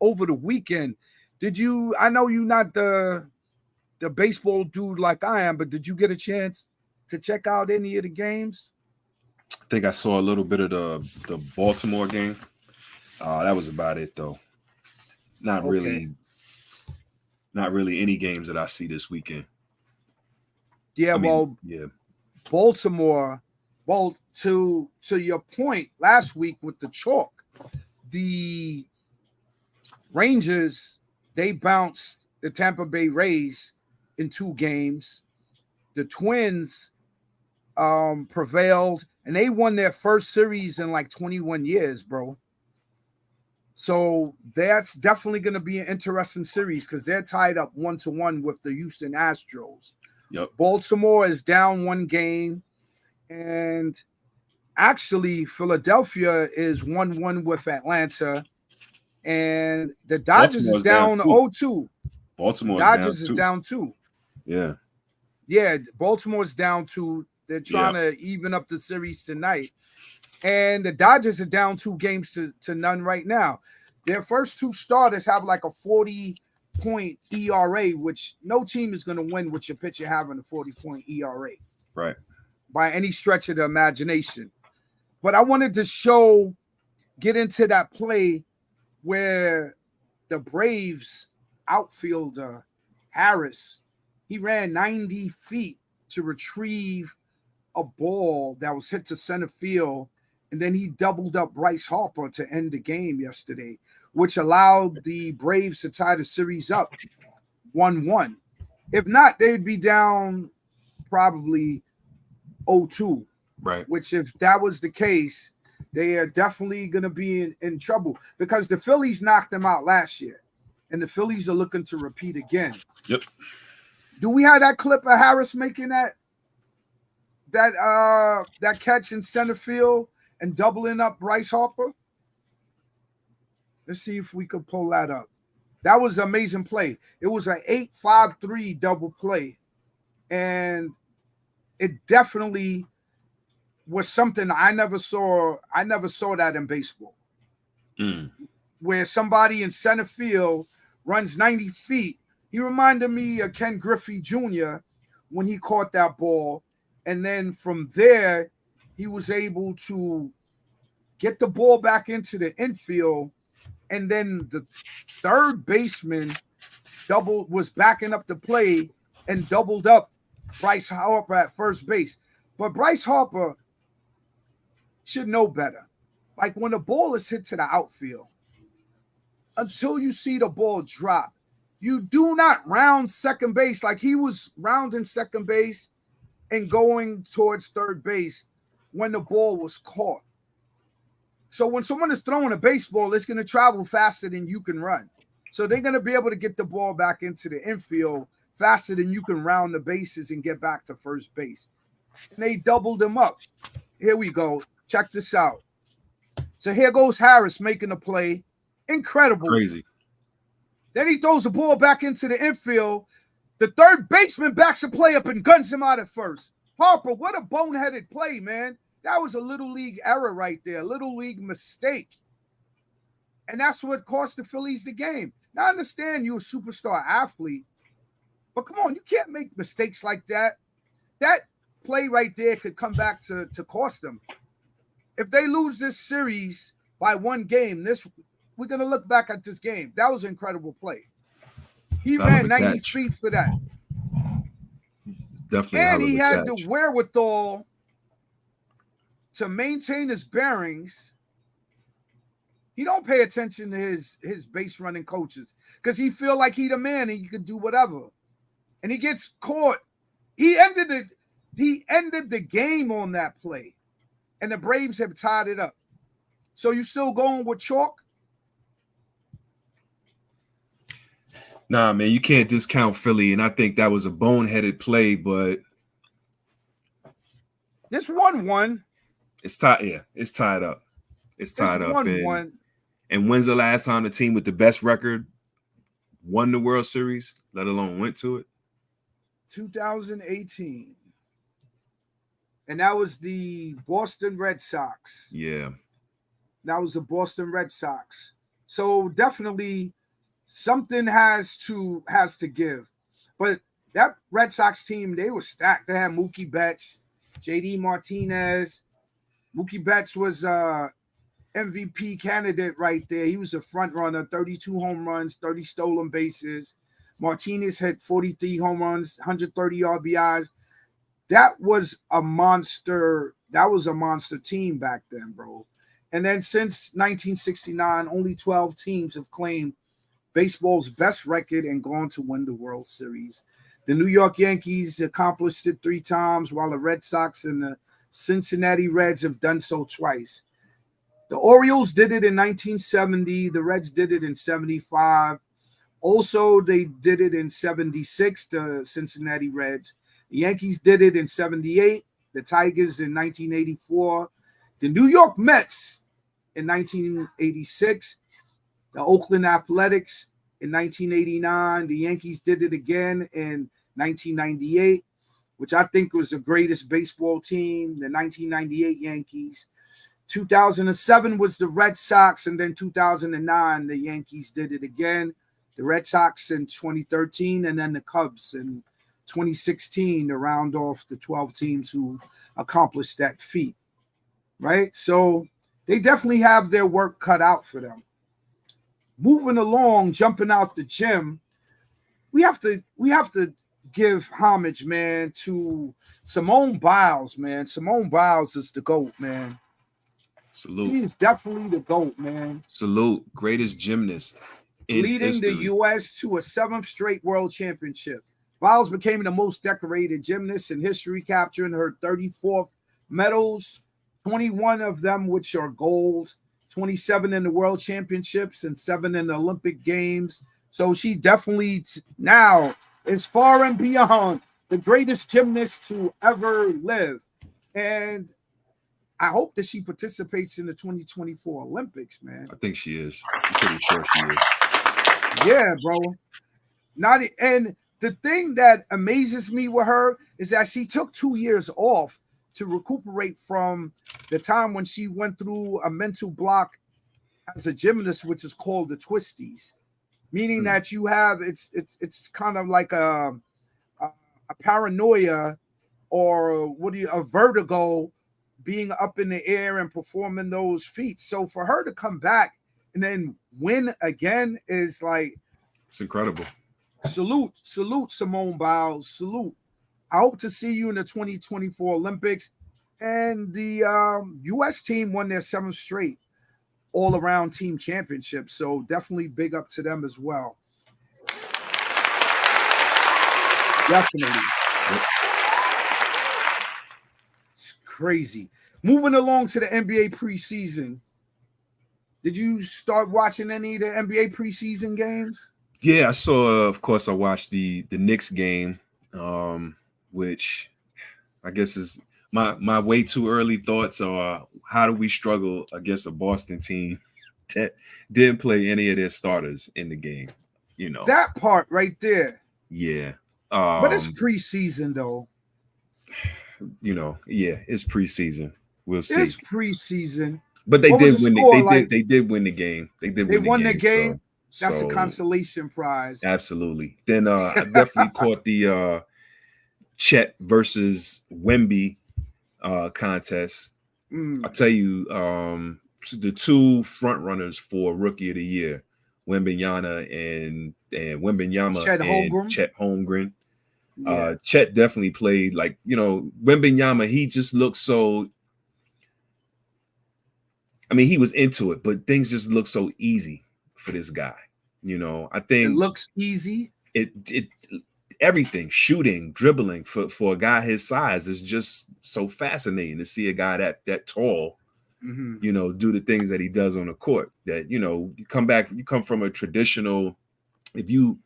over the weekend, I know you're not the baseball dude like I am, but did you get a chance to check out any of the games? I think I saw a little bit of the Baltimore game. That was about it, though. Not really any games that I see this weekend. Yeah, Baltimore. Well, to your point last week with the chalk, the Rangers, they bounced the Tampa Bay Rays in 2 games. The Twins prevailed, and they won their first series in like 21 years, bro. So that's definitely going to be an interesting series because they're tied up 1-1 with the Houston Astros. Yep. Baltimore is down 1 game, and actually Philadelphia is 1-1 with Atlanta, and the Dodgers is down 0-2. Dodgers is down 2. Yeah, Baltimore's down 2. They're trying to even up the series tonight. And the Dodgers are down 2 games to none right now. Their first 2 starters have like a 40-point ERA, which no team is going to win with your pitcher having a 40-point ERA. Right. By any stretch of the imagination. But I wanted to get into that play where the Braves outfielder, Harris, he ran 90 feet to retrieve a ball that was hit to center field. And then he doubled up Bryce Harper to end the game yesterday, which allowed the Braves to tie the series up 1-1. If not, they'd be down probably 0-2. Right. Which, if that was the case, they are definitely going to be in trouble because the Phillies knocked them out last year, and the Phillies are looking to repeat again. Yep. Do we have that clip of Harris making that catch in center field and doubling up Bryce Harper? Let's see if we could pull that up. That was an amazing play. It was an 8-5-3 double play, and it definitely was something I never saw. I never saw that in baseball, where somebody in center field runs 90 feet. He reminded me of Ken Griffey Jr. when he caught that ball. And then from there, he was able to get the ball back into the infield. And then the third baseman was backing up the play and doubled up Bryce Harper at first base. But Bryce Harper should know better. Like when the ball is hit to the outfield, until you see the ball drop, you do not round second base. Like he was rounding second base and going towards third base when the ball was caught. So when someone is throwing a baseball, it's going to travel faster than you can run. So they're going to be able to get the ball back into the infield faster than you can round the bases and get back to first base. And they doubled him up. Here we go. Check this out. So here goes Harris making a play. Incredible. Crazy. Then he throws the ball back into the infield. The third baseman backs the play up and guns him out at first. Harper, what a boneheaded play, man. That was a little league error right there, a little league mistake. And that's what cost the Phillies the game. Now, I understand you're a superstar athlete, But come on, you can't make mistakes like that. That play right there could come back to cost them. If they lose this series by one game, we're gonna look back at this game. That was an incredible play. He ran 90 feet for that. Definitely, and he had the wherewithal to maintain his bearings. He don't pay attention to his base running coaches because he feel like he the man and he could do whatever. And he gets caught. He ended the game on that play. And the Braves have tied it up. So you still going with chalk? Nah, man, you can't discount Philly. And I think that was a boneheaded play, but this 1-1. It's tied. Yeah, it's tied up. It's tied up. 1-1. And when's the last time the team with the best record won the World Series, let alone went to it? 2018. And that was the Boston Red Sox. Yeah. That was the Boston Red Sox. So definitely something has to give. But that Red Sox team, they were stacked. They had Mookie Betts, JD Martinez. Mookie Betts was MVP candidate right there. He was a front runner, 32 home runs, 30 stolen bases. Martinez had 43 home runs, 130 RBIs. That was a monster. That was a monster team back then, bro. And then since 1969, only 12 teams have claimed baseball's best record and gone to win the World Series. The New York Yankees accomplished it 3 times, while the Red Sox and the Cincinnati Reds have done so twice. The Orioles did it in 1970. The Reds did it in 75. Also, they did it in 76, the Cincinnati Reds. The Yankees did it in 78. The Tigers in 1984. The New York Mets in 1986. The Oakland Athletics in 1989. The Yankees did it again in 1998, which I think was the greatest baseball team, the 1998 Yankees. 2007 was the Red Sox, and then 2009, the Yankees did it again. The Red Sox in 2013, and then the Cubs in 2016 to round off the 12 teams who accomplished that feat, right? So they definitely have their work cut out for them. Moving along, jumping out the gym, we have to give homage, man, to Simone Biles, man. Simone Biles is the GOAT, man. Salute. She is definitely the GOAT, man. Salute. Greatest gymnast in leading history. The U.S. to a 7th straight world championship. Biles became the most decorated gymnast in history, capturing her 34 medals, 21 of them which are gold, 27 in the world championships, and 7 in the Olympic Games. So she definitely now is far and beyond the greatest gymnast to ever live. And I hope that she participates in the 2024 Olympics, man. I think she is. I'm pretty sure she is. Yeah, bro. And the thing that amazes me with her is that she took 2 years off to recuperate from the time when she went through a mental block as a gymnast, which is called the twisties, meaning that you have it's kind of like a paranoia or a vertigo, being up in the air and performing those feats. So for her to come back and then win again is like, it's incredible. Salute Simone Biles. Salute. I hope to see you in the 2024 Olympics. And the U.S. team won their 7th straight all-around team championship. So definitely big up to them as well. Definitely. It's crazy. Moving along to the NBA preseason. Did you start watching any of the NBA preseason games? Yeah, I saw. Of course, I watched the Knicks game, which I guess is my way too early thoughts are how do we struggle against a Boston team that didn't play any of their starters in the game? You know that part right there. Yeah, but it's preseason though. You know, yeah, it's preseason. We'll see. It's preseason. But they did win. They did win the game. They won the game. So. That's So a consolation prize. absolutely. Then I definitely caught the Chet versus Wemby contest. I'll tell you, the two front runners for Rookie of the Year, Wembanyama and Chet Holmgren. Yeah. Chet definitely played like, Wembanyama, he just looked so, I mean, he was into it, but things just look so easy for this guy. I think it looks easy. It everything, shooting, dribbling for a guy his size is just so fascinating to see a guy that tall, do the things that he does on the court. That you come from a traditional. If you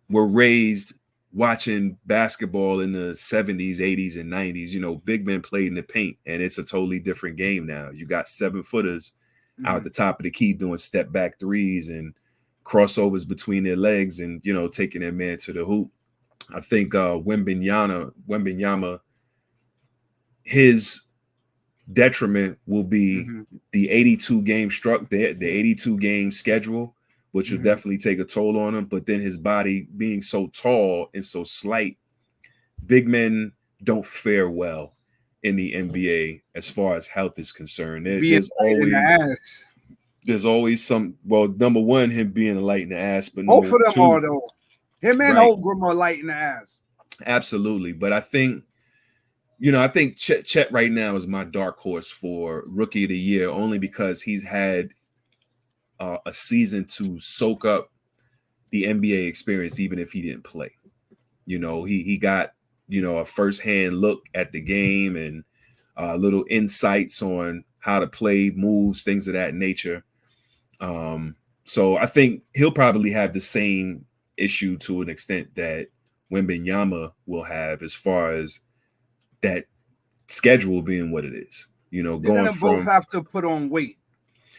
were raised watching basketball in the 70s, 80s, and 90s, big men played in the paint, and it's a totally different game now. You got 7-footers out at the top of the key doing step back threes and crossovers between their legs and, taking their man to the hoop. I think Wembanyama, his detriment will be the 82 game the 82 game schedule, which will definitely take a toll on him. But then his body being so tall and so slight, big men don't fare well in the NBA as far as health is concerned. There's always some. Well, number one, him being a light in the ass, but both of them are though. Him and Holmgren are light in the ass. Absolutely, but I think Chet right now is my dark horse for Rookie of the Year, only because he's had a season to soak up the NBA experience, even if he didn't play. He got a firsthand look at the game and little insights on how to play, moves, things of that nature. So I think he'll probably have the same issue to an extent that Wembanyama will have, as far as that schedule being what it is. They're gonna both have to put on weight.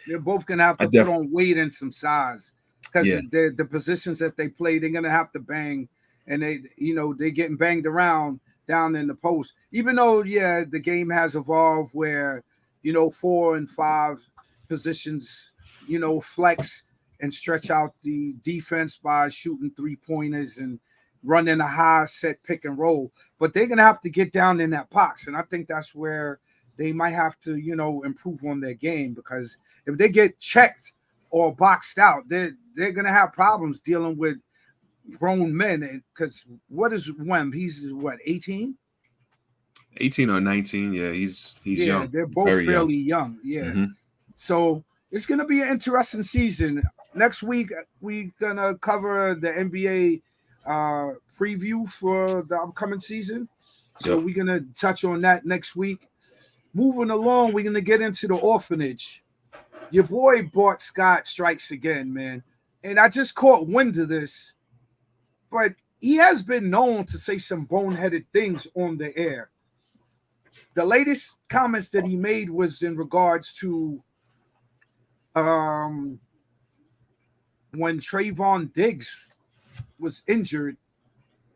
They're both gonna have to put on weight and some size, because the positions that they play, they're gonna have to bang, and they're getting banged around down in the post. Even though the game has evolved where 4 and 5 positions flex and stretch out the defense by shooting 3-pointers and running a high set pick and roll, but they're gonna have to get down in that box, and I think that's where they might have to improve on their game, because if they get checked or boxed out, they're gonna have problems dealing with grown men. Because what is Wemb? He's what, 18? 18 or 19? Yeah, he's young. They're both very fairly young. So it's gonna be an interesting season. Next week we're gonna cover the NBA preview for the upcoming season, so we're gonna touch on that next week. Moving along, we're gonna get into the orphanage. Your boy Bart Scott strikes again, man, and I just caught wind of this, but he has been known to say some boneheaded things on the air. The latest comments that he made was in regards to when Trayvon Diggs was injured,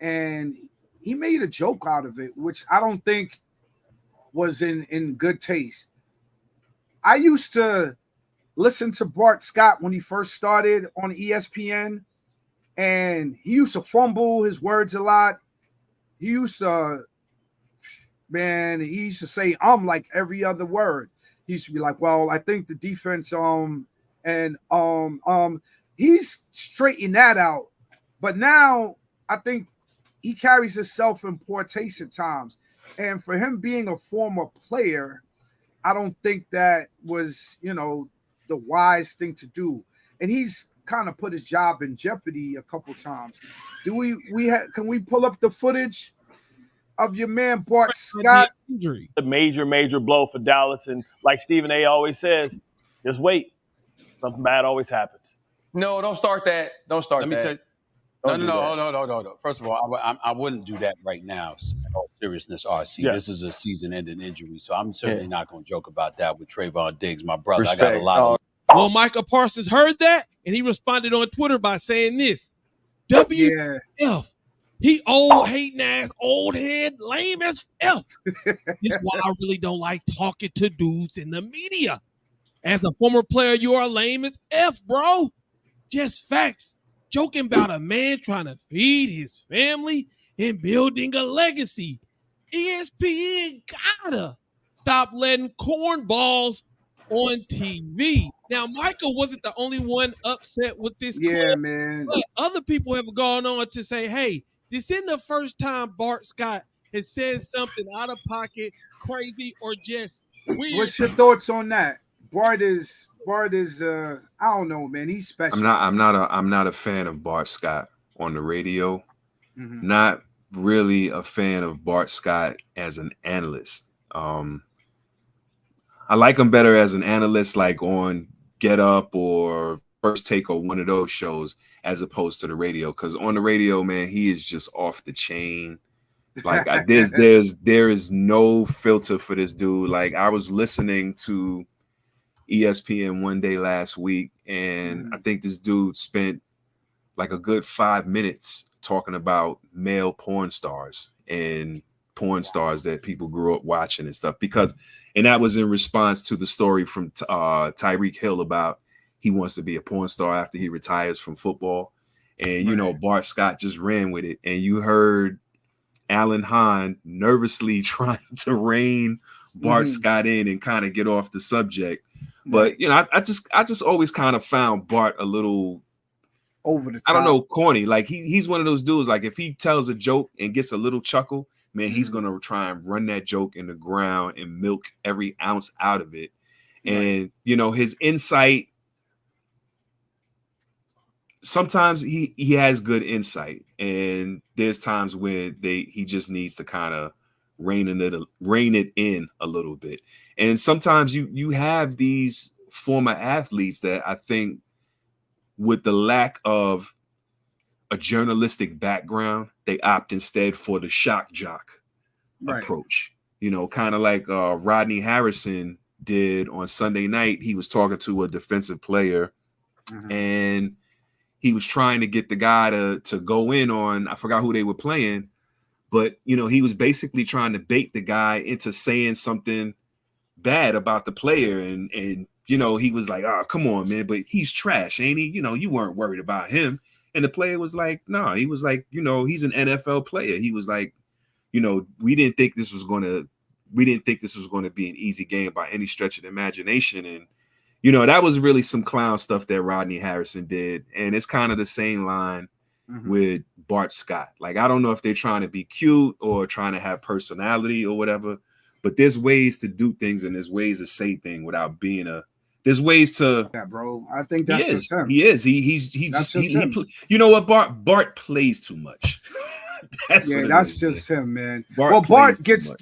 and he made a joke out of it, which I don't think was in good taste. I used to listen to Bart Scott when he first started on ESPN, and he used to fumble his words a lot. He used to say like every other word. He used to be like, well, I think the defense he's straightened that out. But now I think he carries himself in poor taste at times. And for him being a former player, I don't think that was, the wise thing to do. And he's kind of put his job in jeopardy a couple times. Can we pull up the footage of your man Bart Scott? Injury. A major blow for Dallas. And like Stephen A. always says, just wait. Something bad always happens. No, don't start that. Don't start that. Let me tell you. No. First of all, I wouldn't do that right now. In all seriousness, RC, This is a season-ending injury, so I'm certainly not going to joke about that with Trayvon Diggs, my brother. Respect. I got a lot of. Well, Micah Parsons heard that, and he responded on Twitter by saying this: WF. He old, hating ass, old head, lame as F. That's why I really don't like talking to dudes in the media. As a former player, you are lame as F, bro. just facts. Joking about a man trying to feed his family and building a legacy. ESPN gotta stop letting cornballs on TV. Now, Michael wasn't the only one upset with this clip, man. but other people have gone on to say, hey, this isn't the first time Bart Scott has said something out of pocket, crazy, or just weird. What's your thoughts on that? Bart is I don't know, man. He's special. I'm not a fan of Bart Scott on the radio. Not really a fan of Bart Scott as an analyst. I like him better as an analyst, like on Get Up or First Take or one of those shows, as opposed to the radio. Because on the radio, man, he is just off the chain. Like there is no filter for this dude. Like I was listening to ESPN one day last week, and I think this dude spent like a good 5 minutes talking about male porn stars and porn stars that people grew up watching and stuff, and that was in response to the story from Tyreek Hill about he wants to be a porn star after he retires from football. And, you know, Bart Scott just ran with it. And you heard Alan Hahn nervously trying to rein Bart Scott in and kind of get off the subject. But, you know, I just always kind of found Bart a little over the top. I don't know, corny. Like he's one of those dudes, like if he tells a joke and gets a little chuckle, man, he's going to try and run that joke in the ground and milk every ounce out of it. And, you know, his insight, sometimes he has good insight, and there's times when he just needs to kind of rein it in a little bit. And sometimes you have these former athletes that I think, with the lack of a journalistic background, they opt instead for the shock jock approach. You know, kind of like Rodney Harrison did on Sunday night. He was talking to a defensive player, and he was trying to get the guy to go in on, I forgot who they were playing, but, you know, he was basically trying to bait the guy into saying something bad about the player. And you know, he was like, oh, come on, man, but he's trash, ain't he? You know, you weren't worried about him. And the player was like, no, he was like, you know, he's an NFL player. He was like, you know, we didn't think this was going to be an easy game by any stretch of the imagination. And, you know, that was really some clown stuff that Rodney Harrison did. And it's kind of the same line with Bart Scott. Like, I don't know if they're trying to be cute or trying to have personality or whatever, but there's ways to do things and there's ways to say things without being there's ways to. Yeah, bro. I think that's just him. He is. He's you know what, Bart plays too much. That's just him, man. Bart gets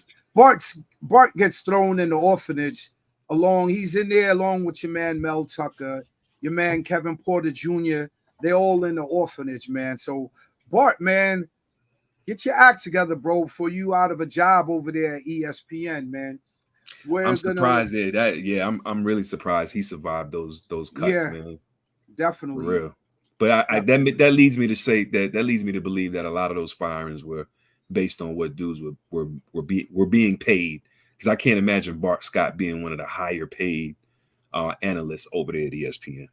thrown in the orphanage he's in there along with your man Mel Tucker, your man Kevin Porter Jr. They're all in the orphanage, man. So Bart, man, get your act together, bro, before you out of a job over there at ESPN, man. I'm surprised I'm really surprised he survived those cuts, man. Definitely. For real. But that leads me to say that leads me to believe that a lot of those firings were based on what dudes were being paid. Because I can't imagine Bart Scott being one of the higher paid analysts over there at ESPN.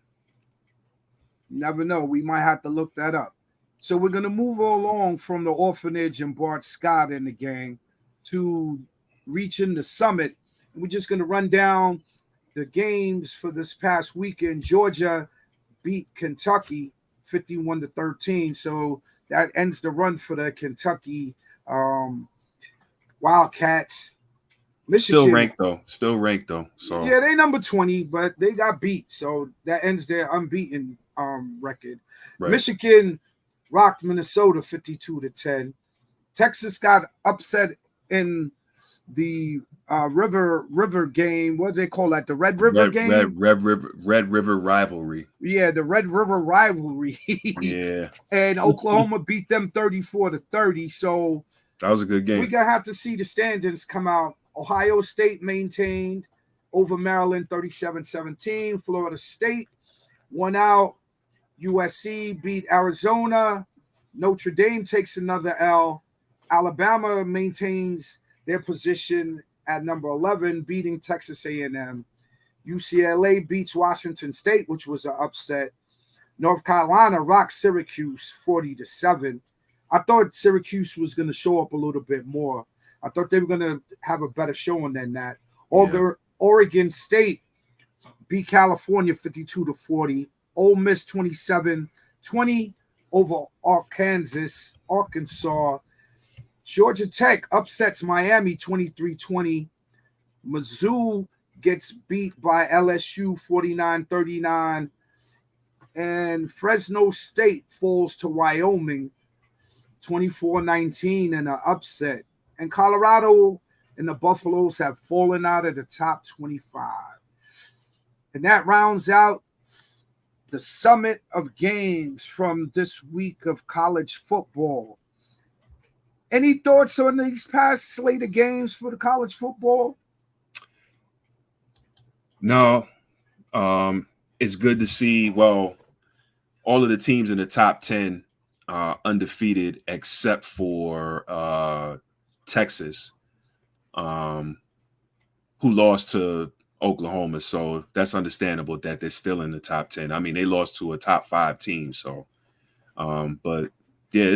Never know. We might have to look that up. So we're gonna move along from the orphanage and Bart Scott and the gang to reaching the summit. We're just gonna run down the games for this past weekend. Georgia beat Kentucky 51-13. So that ends the run for the Kentucky Wildcats. Michigan still ranked though. So yeah, they number 20, but they got beat. So that ends their unbeaten record. Right. Michigan rocked Minnesota 52-10. Texas got upset in the river game. What do they call that? The Red River game? Red River rivalry. Yeah, the Red River rivalry. Yeah. And Oklahoma beat them 34-30. So that was a good game. We're gonna have to see the standings come out. Ohio State maintained over Maryland 37-17. Florida State won out. USC beat Arizona. Notre Dame takes another L. Alabama maintains their position at number 11, beating Texas A&M. UCLA beats Washington State, which was an upset. North Carolina rocked Syracuse 40-7. I thought Syracuse was going to show up a little bit more. I thought they were going to have a better showing than that. Oregon State beat California 52-40. Ole Miss 27-20 over Arkansas. Georgia Tech upsets Miami 23-20. Mizzou gets beat by LSU 49-39. And Fresno State falls to Wyoming 24-19 in an upset. And Colorado and the Buffaloes have fallen out of the top 25. And that rounds out the summit of games from this week of college football. Any thoughts on these past slate of games for the college football? No. It's good to see, well, all of the teams in the top 10 undefeated except for Texas, who lost to Oklahoma. So that's understandable that they're still in the top 10. I mean, they lost to a top 5 team. So, but yeah,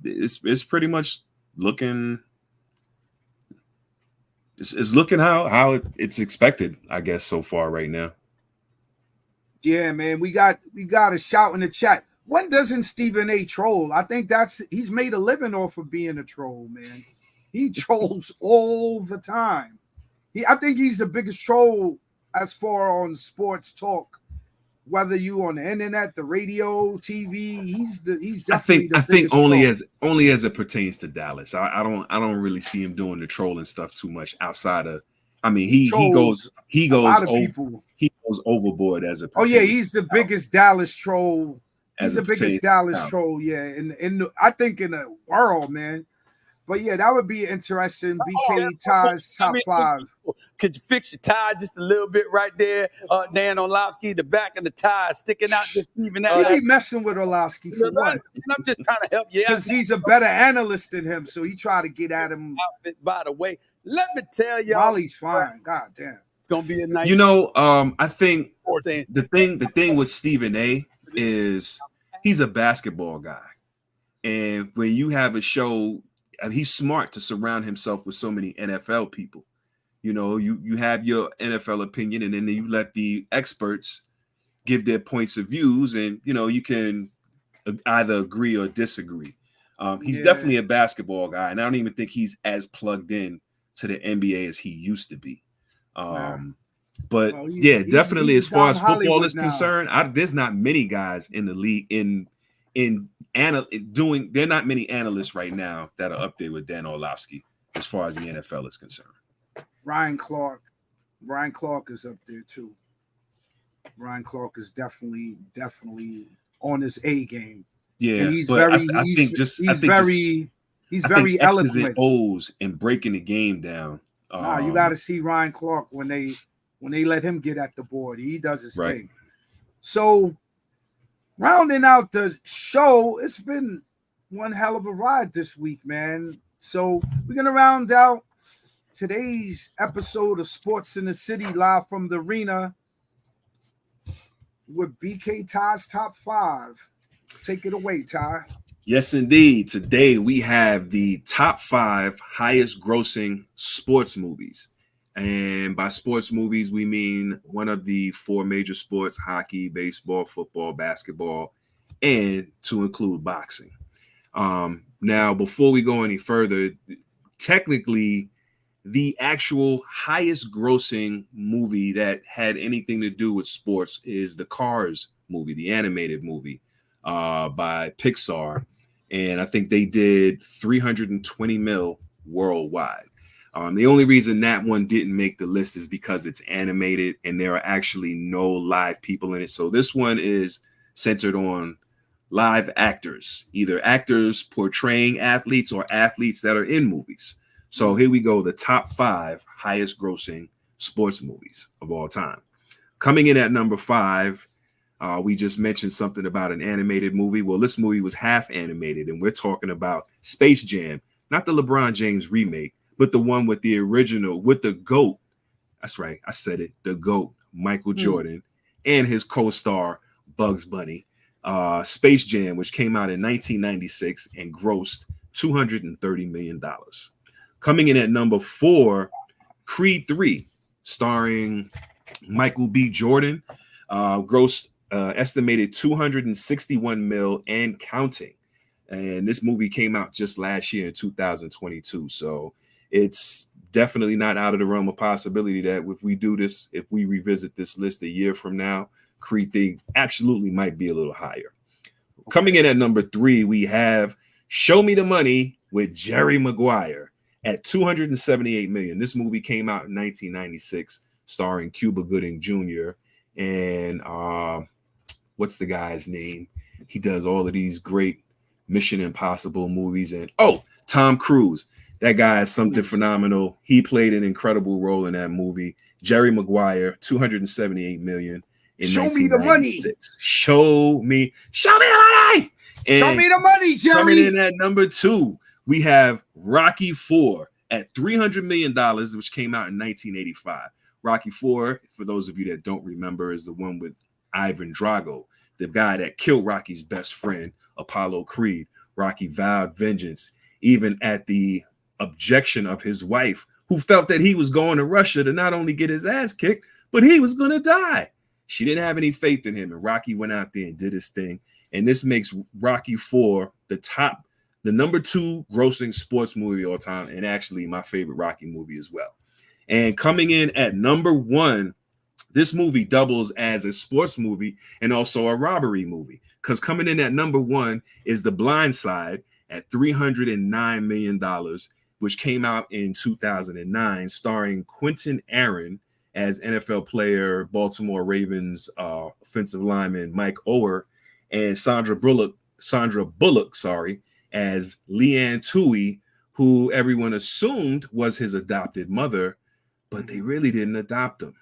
it's pretty much looking. It's looking how it's expected, I guess, so far right now. Yeah, man, we got a shout in the chat. When doesn't Stephen A troll? I think he's made a living off of being a troll, man. He trolls all the time. I think he's the biggest troll as far on sports talk. Whether you on the internet, the radio, TV, he's definitely I think only as it pertains to Dallas. I don't really see him doing the trolling stuff too much outside of. I mean, he goes overboard as it pertains. Oh yeah, he's the biggest Dallas troll. He's the biggest Dallas troll, yeah. In I think in the world, man. But yeah, that would be interesting. BK ties top 5. Could you fix your tie just a little bit right there? Dan Orlovsky, the back of the tie sticking out, just even out. You be messing with Orlovsky for what? I'm just trying to help you out. Because he's a better analyst than him, so he tried to get at him. By the way, let me tell y'all. Molly's fine. God damn. It's gonna be a nice. I think the thing with Stephen A is he's a basketball guy, and when you have a show. And he's smart to surround himself with so many NFL people. You have your NFL opinion, and then you let the experts give their points of views, and you can either agree or disagree. He's definitely a basketball guy, and I don't even think he's as plugged in to the NBA as he used to be. But definitely as far as football Hollywood is concerned, there's not many guys in the league there are not many analysts right now that are up there with Dan Orlovsky as far as the NFL is concerned. Ryan Clark is up there too. Ryan Clark is definitely on his A game. Yeah, and he's very eloquent. X's and O's and breaking the game down. You got to see Ryan Clark when they let him get at the board. He does his thing. So. Rounding out the show, it's been one hell of a ride this week, man. So we're going to round out today's episode of Sports in the City live from the arena with BK Ty's Top 5. Take it away, Ty. Yes, indeed. Today we have the top 5 highest grossing sports movies. And by sports movies, we mean one of the 4 major sports: hockey, baseball, football, basketball, and to include boxing. Now, before we go any further, technically, the actual highest grossing movie that had anything to do with sports is the Cars movie, the animated movie by Pixar. And I think they did 320 mil worldwide. The only reason that one didn't make the list is because it's animated and there are actually no live people in it. So this one is centered on live actors, either actors portraying athletes or athletes that are in movies. So here we go, the top 5 highest grossing sports movies of all time. Coming in at number 5, we just mentioned something about an animated movie. Well, this movie was half animated, and we're talking about Space Jam, not the LeBron James remake, but the one with the original, with the GOAT. That's right. I said it. The GOAT, Michael Jordan, and his co-star Bugs Bunny. Space Jam, which came out in 1996 and grossed $230 million. Coming in at number 4, Creed 3, starring Michael B. Jordan, grossed estimated 261 mil and counting. And this movie came out just last year in 2022. So it's definitely not out of the realm of possibility that if we revisit this list a year from now, Creed 3 absolutely might be a little higher. Coming in at number 3, we have Show Me the Money with Jerry Maguire at 278 million. This movie came out in 1996, starring Cuba Gooding Jr. and what's the guy's name? He does all of these great Mission Impossible movies, and Tom Cruise. That guy is something phenomenal. He played an incredible role in that movie. Jerry Maguire, 278 million. Show me the money. Show me the money. And show me the money, Jerry. Coming in at number 2, we have Rocky IV at $300 million, which came out in 1985. Rocky IV, for those of you that don't remember, is the one with Ivan Drago, the guy that killed Rocky's best friend, Apollo Creed. Rocky vowed vengeance, even at the objection of his wife, who felt that he was going to Russia to not only get his ass kicked, but he was going to die. She didn't have any faith in him, and Rocky went out there and did his thing. And this makes Rocky IV the number 2 grossing sports movie of all time, and actually my favorite Rocky movie as well. And coming in at number 1, this movie doubles as a sports movie and also a robbery movie, because coming in at number 1 is The Blind Side at $309 million, which came out in 2009, starring Quentin Aaron as NFL player, Baltimore Ravens offensive lineman Mike Oher, and Sandra Bullock, as Leanne Toohey, who everyone assumed was his adopted mother, but they really didn't adopt him.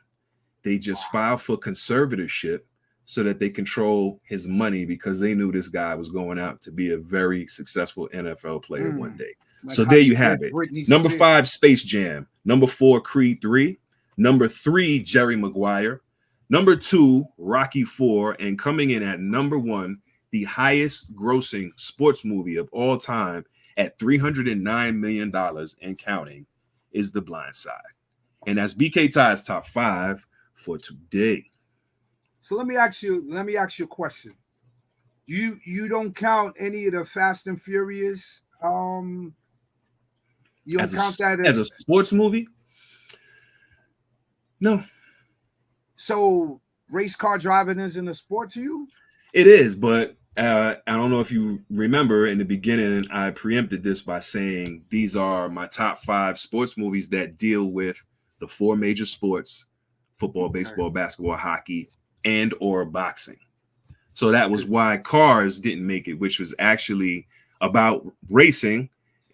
They just filed for conservatorship so that they control his money, because they knew this guy was going out to be a very successful NFL player one day. Like, so there you have it. Number 5, Space Jam. Number 4, Creed 3. Number 3, Jerry Maguire. Number 2, Rocky IV. And coming in at number 1, the highest grossing sports movie of all time at $309 million and counting, is The Blind Side. And that's BK Ty's top 5 for today. So let me ask you a question. You don't count any of the Fast and Furious? You don't count that as a sports movie? No. So race car driving isn't a sport to you? It is, but I don't know if you remember in the beginning, I preempted this by saying these are my top 5 sports movies that deal with the 4 major sports: football, baseball, basketball, hockey, and or boxing. So that was why Cars didn't make it, which was actually about racing,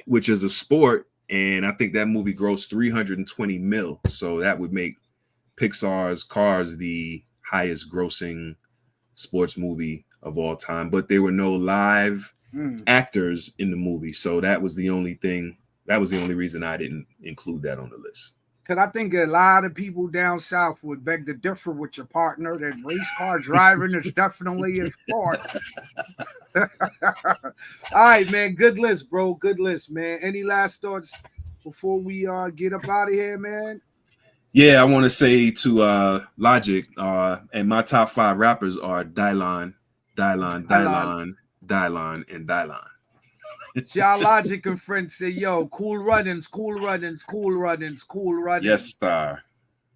which is a sport. And I think that movie grossed 320 mil. So that would make Pixar's Cars the highest grossing sports movie of all time. But there were no live actors in the movie. So that was the only thing. That was the only reason I didn't include that on the list. Because I think a lot of people down south would beg to differ with your partner that race car driving is definitely a sport. All right, man. Good list, bro. Good list, man. Any last thoughts before we get up out of here, man? Yeah, I want to say to Logic, and my top 5 rappers are Dylon, and Dylon. Y'all Logic and friends say, yo, cool runnings. Yes, star.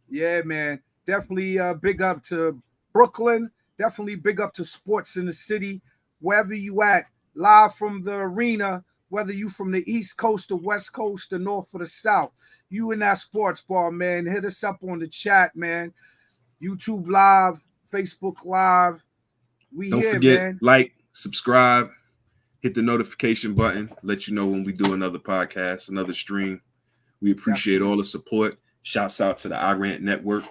Yeah, man. Definitely big up to Brooklyn. Definitely big up to sports in the city. Wherever you at, live from the arena, whether you from the East Coast, the West Coast, the North or the South, you in that sports bar, man. Hit us up on the chat, man. YouTube Live, Facebook Live. Don't forget, like, subscribe. Hit the notification button, let you know when we do another podcast, another stream. We appreciate all the support. Shouts out to the iRant Network,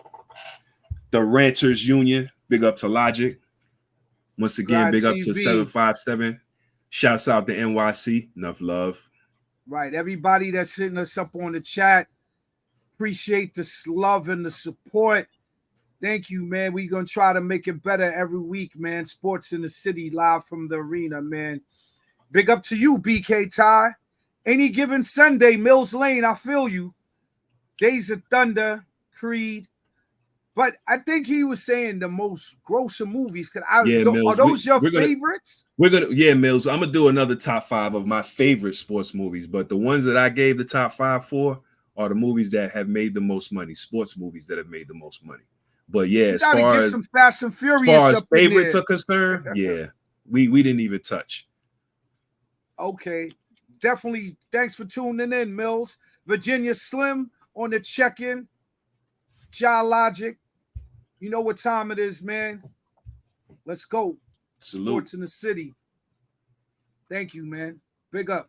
the Ranters Union. Big up to Logic. Once again, big up to 757. Shouts out to NYC. Enough love. Right. Everybody that's hitting us up on the chat, appreciate the love and the support. Thank you, man. We're going to try to make it better every week, man. Sports in the City, live from the arena, man. Big up to you, BK Ty. Any given Sunday, Mills Lane, I feel you. Days of Thunder, Creed. But I think he was saying the most gruesome movies. Mills, are those your favorites? Mills. I'm gonna do another top 5 of my favorite sports movies, but the ones that I gave the top 5 for are the movies that have made the most money, sports movies that have made the most money. But yeah, as far as Fast and Furious favorites are concerned, yeah, we didn't even touch. Okay, definitely. Thanks for tuning in, Mills. Virginia Slim on the check-in. Ja Logic. You know what time it is, man. Let's go. Salute. Sports in the City. Thank you, man. Big up.